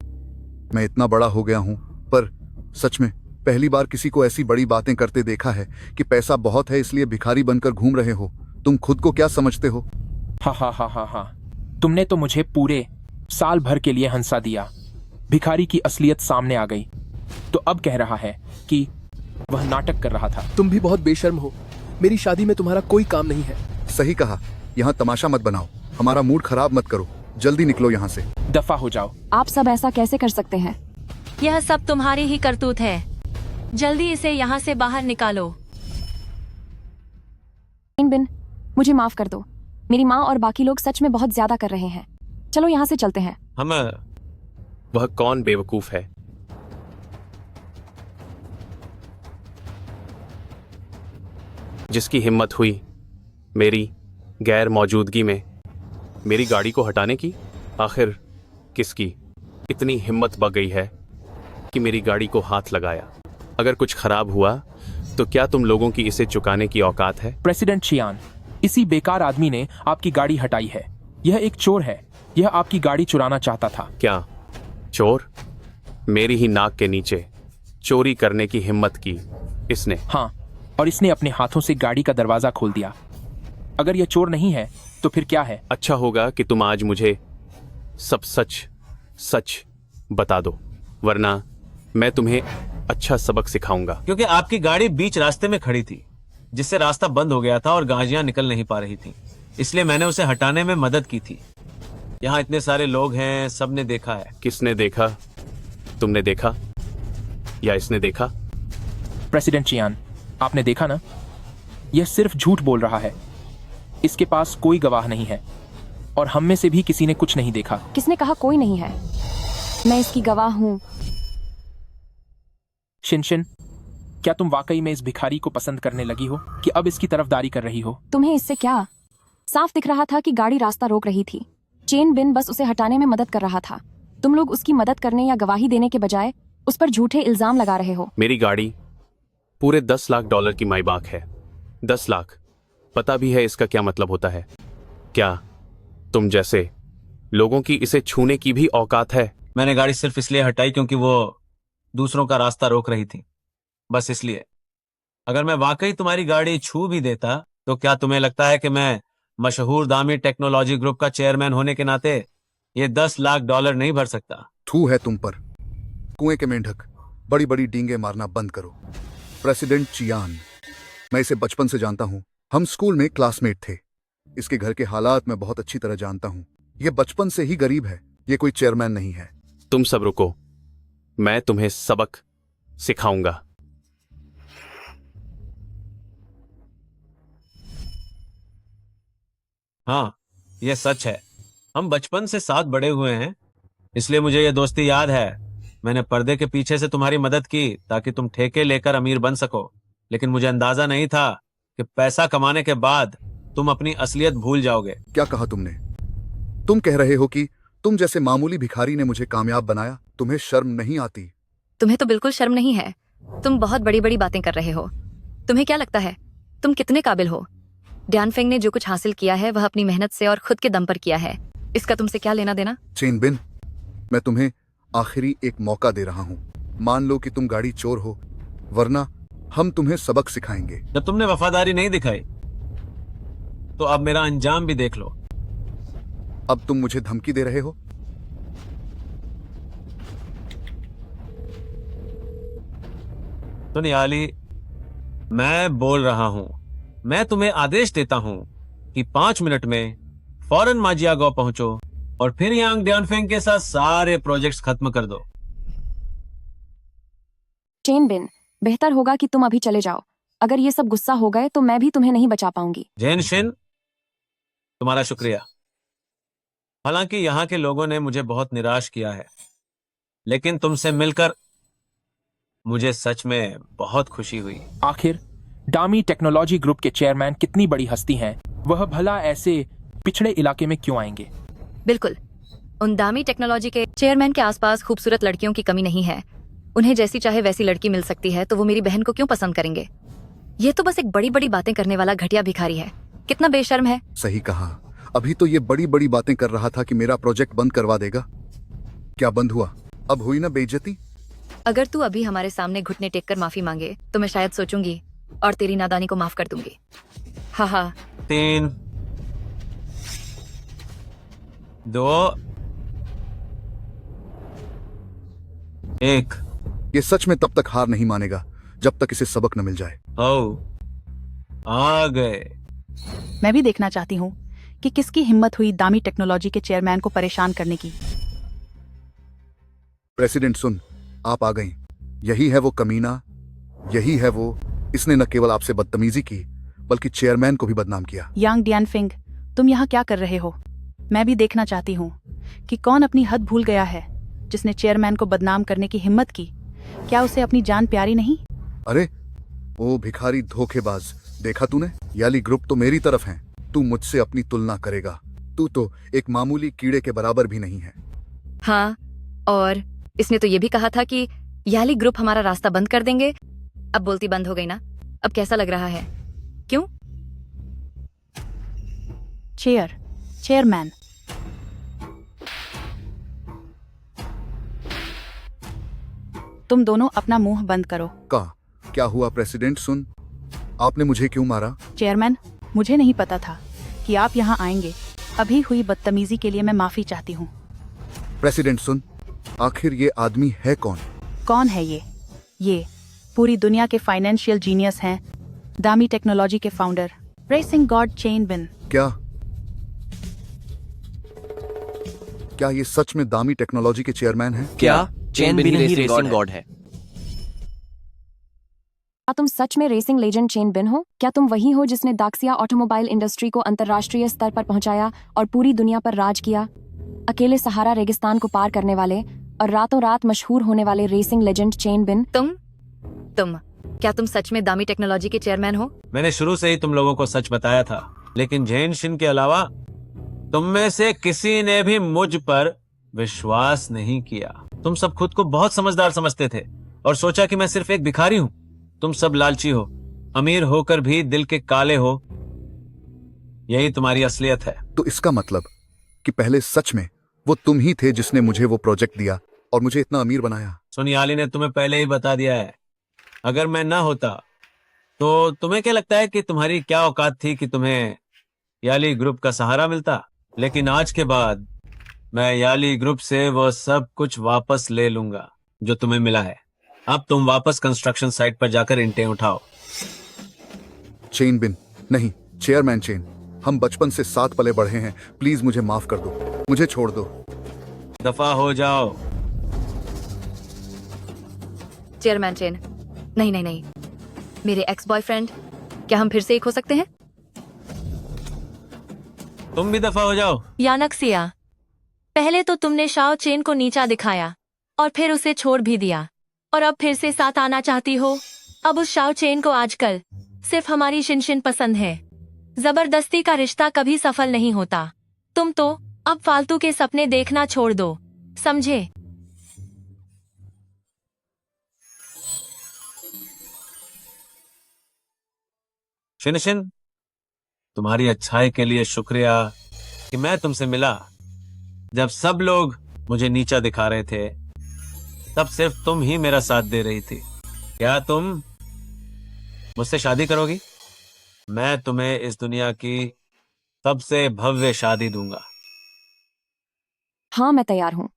मैं इतना बड़ा हो गया हूं, पर सच में पहली बार किसी को ऐसी बड़ी बातें करते देखा है कि पैसा बहुत है इसलिए भिखारी बनकर घूम रहे हो। तुम खुद को क्या समझते हो? हा हा हा हा हा, तुमने तो मुझे पूरे साल भर के लिए हंसा दिया। भिखारी की असलियत सामने आ गई तो अब कह रहा है कि वह नाटक कर रहा था। तुम भी बहुत बेशर्म हो। मेरी शादी में तुम्हारा कोई काम नहीं है। सही कहा, यहाँ तमाशा मत बनाओ, हमारा मूड खराब मत करो। जल्दी निकलो यहाँ से। दफा हो जाओ। आप सब ऐसा कैसे कर सकते हैं? यह सब तुम्हारी ही करतूत है। जल्दी इसे यहाँ से बाहर निकालो। बिन, मुझे माफ कर दो। मेरी माँ और बाकी लोग सच में बहुत ज्यादा कर रहे हैं। चलो यहाँ से चलते हैं। हम वह कौन बेवकूफ है जिसकी हिम्मत हुई मेरी गैर मौजूदगी में मेरी गाड़ी को हटाने की? आखिर किसकी इतनी हिम्मत बढ़ गई है कि मेरी गाड़ी को हाथ लगाया? अगर कुछ खराब हुआ तो क्या तुम लोगों की इसे चुकाने की औकात है? प्रेसिडेंट चियान, इसी बेकार आदमी ने आपकी गाड़ी हटाई है। यह एक चोर है। यह आपकी गाड़ी चुराना चाहता था। क्या चोर? मेरी ही नाक के नीचे चोरी करने की हिम्मत की इसने? हाँ, और इसने अपने हाथों से गाड़ी का दरवाजा खोल दिया। अगर यह चोर नहीं है तो फिर क्या है? अच्छा होगा कि तुम आज मुझे सब सच सच बता दो, वरना मैं तुम्हें अच्छा सबक सिखाऊंगा। क्योंकि आपकी गाड़ी बीच रास्ते में खड़ी थी, जिससे रास्ता बंद हो गया था और गाड़ियां निकल नहीं पा रही थी, इसलिए मैंने उसे हटाने में मदद की थी। यहाँ इतने सारे लोग हैं, सबने देखा है। किसने देखा? तुमने देखा या इसने देखा? प्रेसिडेंट चियान, आपने देखा ना? यह सिर्फ झूठ बोल रहा है। इसके पास कोई गवाह नहीं है और हम में से भी किसी ने कुछ नहीं देखा। किसने कहा कोई नहीं है? मैं इसकी गवाह हूँ। शिनशिन, क्या तुम वाकई में इस भिखारी को पसंद करने लगी हो कि अब इसकी तरफदारी कर रही हो? तुम्हें इससे क्या? साफ दिख रहा था कि गाड़ी रास्ता रोक रही थी। चेन बिन बस उसे हटाने में मदद कर रहा था। तुम लोग उसकी मदद करने या गवाही देने के बजाय उस पर झूठे इल्जाम लगा रहे हो। मेरी गाड़ी पूरे 10 लाख डॉलर की माईबाक है। 10 लाख। पता भी है इसका क्या मतलब होता है? क्या तुम जैसे लोगों की इसे छूने की भी औकात है? मैंने गाड़ी सिर्फ इसलिए हटाई क्योंकि वो दूसरों का रास्ता रोक रही थी, बस इसलिए। अगर मैं वाकई तुम्हारी गाड़ी छू भी देता तो क्या तुम्हें लगता है कि मैं मशहूर दामी टेक्नोलॉजी ग्रुप का चेयरमैन होने के नाते ये 10 लाख डॉलर नहीं भर सकता? थू है तुम पर, कुएं के मेंढक। बड़ी बड़ी डींगे मारना बंद करो। प्रेसिडेंट चियान, मैं इसे बचपन से जानता हूं। हम स्कूल में क्लासमेट थे। इसके घर के हालात मैं बहुत अच्छी तरह जानता हूं। यह बचपन से ही गरीब है। यह कोई चेयरमैन नहीं है। तुम सब रुको, मैं तुम्हें सबक सिखाऊंगा। हाँ, यह सच है। हम बचपन से साथ बड़े हुए हैं, इसलिए मुझे यह दोस्ती याद है। मैंने पर्दे के पीछे से तुम्हारी मदद की ताकि तुम ठेके लेकर अमीर बन सको, लेकिन मुझे अंदाजा नहीं था कि पैसा कमाने के बाद तुम अपनी असलियत भूल जाओगे। क्या कहा तुमने? तुम कह रहे हो कि तुम जैसे मामूली भिखारी ने मुझे कामयाब बनाया? तुम्हें शर्म नहीं आती? तुम्हें तो बिल्कुल शर्म नहीं है। तुम बहुत बड़ी बड़ी बातें कर रहे हो। तुम्हें क्या लगता है तुम कितने काबिल हो? ड्यानफेंग ने जो कुछ हासिल किया है वह अपनी मेहनत से और खुद के दम पर किया है। इसका तुमसे क्या लेना देना? चेन बिन, मैं तुम्हें आखिरी एक मौका दे रहा हूं। मान लो कि तुम गाड़ी चोर हो, वरना हम तुम्हें सबक सिखाएंगे। जब तुमने वफादारी नहीं दिखाई तो अब मेरा अंजाम भी देख लो। अब तुम मुझे धमकी दे रहे हो? सुन याली, मैं बोल रहा हूं, मैं तुम्हें आदेश देता हूं कि 5 मिनट में फौरन माजियागो पहुंचो और फिर यांग ड्यानफेंग के साथ सारे प्रोजेक्ट्स खत्म कर दो। चेन बिन, बेहतर होगा कि तुम अभी चले जाओ। अगर ये सब गुस्सा हो गए तो मैं भी तुम्हें नहीं बचा पाऊंगी। जैन शिन, तुम्हारा शुक्रिया। हालांकि यहाँ के लोगों ने मुझे बहुत निराश किया है, लेकिन तुमसे मिलकर मुझे सच में बहुत खुशी हुई। आखिर डामी टेक्नोलॉजी ग्रुप के चेयरमैन कितनी बड़ी हस्ती हैं, वह भला ऐसे पिछड़े इलाके में क्यों आएंगे? बिल्कुल, उन दामी टेक्नोलॉजी के चेयरमैन के आसपास खूबसूरत लड़कियों की कमी नहीं है। उन्हें जैसी चाहे वैसी लड़की मिल सकती है, तो वो मेरी बहन को क्यों पसंद करेंगे? ये तो बस एक बड़ी बड़ी बातें करने वाला घटिया भिखारी है। कितना बेशर्म है। सही कहा। अभी तो ये बड़ी बड़ी बातें कर रहा था कि मेरा प्रोजेक्ट बंद करवा देगा। क्या बंद हुआ? अब हुई ना बेइज्जती। अगर तू अभी हमारे सामने घुटने टेक कर माफी मांगे तो मैं शायद सोचूंगी और तेरी नादानी को माफ कर दूंगी। हाँ हाँ। 3, 2, 1। ये सच में तब तक हार नहीं मानेगा जब तक इसे सबक न मिल जाए। आ गए। मैं भी देखना चाहती हूँ कि किसकी हिम्मत हुई दामी टेक्नोलॉजी के चेयरमैन को परेशान करने की। प्रेसिडेंट सुन, आप आ गई। यही है वो कमीना, यही है वो। इसने न केवल आपसे बदतमीजी की बल्कि चेयरमैन को भी बदनाम किया। यांग ड्यानफिंग, तुम यहाँ क्या कर रहे हो? मैं भी देखना चाहती हूँ कि कौन अपनी हद भूल गया है जिसने चेयरमैन को बदनाम करने की हिम्मत की। क्या उसे अपनी जान प्यारी नहीं? अरे ओ भिखारी धोखेबाज, देखा तूने? याली ग्रुप तो मेरी तरफ है। तू मुझसे अपनी तुलना करेगा? तू तो एक मामूली कीड़े के बराबर भी नहीं है। हाँ, और इसने तो ये भी कहा था कि याली ग्रुप हमारा रास्ता बंद कर देंगे। अब बोलती बंद हो गई ना? अब कैसा लग रहा है? क्यों? चेयरमैन, तुम दोनों अपना मुंह बंद करो। क्या हुआ प्रेसिडेंट? सुन, आपने मुझे क्यों मारा? चेयरमैन, मुझे नहीं पता था कि आप यहाँ आएंगे। अभी हुई बदतमीजी के लिए मैं माफी चाहती हूँ। प्रेसिडेंट सुन, आखिर ये आदमी है कौन? कौन है ये? ये पूरी दुनिया के फाइनेंशियल जीनियस हैं, दामी टेक्नोलॉजी के फाउंडर रेसिंग गॉड चेन बिन। क्या ये सच में दामी टेक्नोलॉजी के चेयरमैन हैं? क्या चेन बिन ही रेसिंग गॉड है? क्या तुम सच में रेसिंग लेजेंड चेन बिन हो? क्या तुम वही हो जिसने दाक्सिया ऑटोमोबाइल इंडस्ट्री को अंतर्राष्ट्रीय स्तर पर पहुंचाया और पूरी दुनिया पर राज किया? अकेले सहारा रेगिस्तान को पार करने वाले और रातों रात मशहूर होने वाले रेसिंग लेजेंड चेन बिन। क्या तुम सच में दामी टेक्नोलॉजी के चेयरमैन हो? मैंने शुरू से ही तुम लोगों को सच बताया था, लेकिन जैन शिन के अलावा तुम में से किसी ने भी मुझ पर विश्वास नहीं किया। तुम सब खुद को बहुत समझदार समझते थे और सोचा कि मैं सिर्फ एक भिखारी हूं। तुम सब लालची हो, अमीर होकर भी दिल के काले हो। यही तुम्हारी असलियत है। तो इसका मतलब कि पहले सच में वो तुम ही थे जिसने मुझे वो प्रोजेक्ट दिया और मुझे इतना अमीर बनाया। सोनियाली ने तुम्हें पहले ही बता दिया है। अगर मैं ना होता तो तुम्हें क्या लगता है कि तुम्हारी क्या औकात थी कि तुम्हें याली ग्रुप का सहारा मिलता? लेकिन आज के बाद मैं याली ग्रुप से वो सब कुछ वापस ले लूंगा जो तुम्हें मिला है। अब तुम वापस कंस्ट्रक्शन साइट पर जाकर ईंटें उठाओ। चेन बिन नहीं, चेयरमैन चेन, हम बचपन से साथ पले बढ़े हैं। प्लीज मुझे माफ कर दो, मुझे छोड़ दो। दफा हो जाओ। चेयरमैन चेन, नहीं नहीं नहीं, मेरे एक्स बॉयफ्रेंड, क्या हम फिर से एक हो सकते हैं? तुम भी दफा हो जाओ। यानक्सिया, पहले तो तुमने शाओ चेन को नीचा दिखाया और फिर उसे छोड़ भी दिया, और अब फिर से साथ आना चाहती हो। अब उस शाओ चेन को आजकल सिर्फ हमारी शिनशिन पसंद है। जबरदस्ती का रिश्ता कभी सफल नहीं होता। तुम तो अब फालतू के सपने देखना छोड़ दो, समझे? शिनशिन, तुम्हारी अच्छाई के लिए शुक्रिया कि मैं तुमसे मिला। जब सब लोग मुझे नीचा दिखा रहे थे, तब सिर्फ तुम ही मेरा साथ दे रही थी। क्या तुम मुझसे शादी करोगी? मैं तुम्हें इस दुनिया की सबसे भव्य शादी दूंगा। हाँ, मैं तैयार हूँ।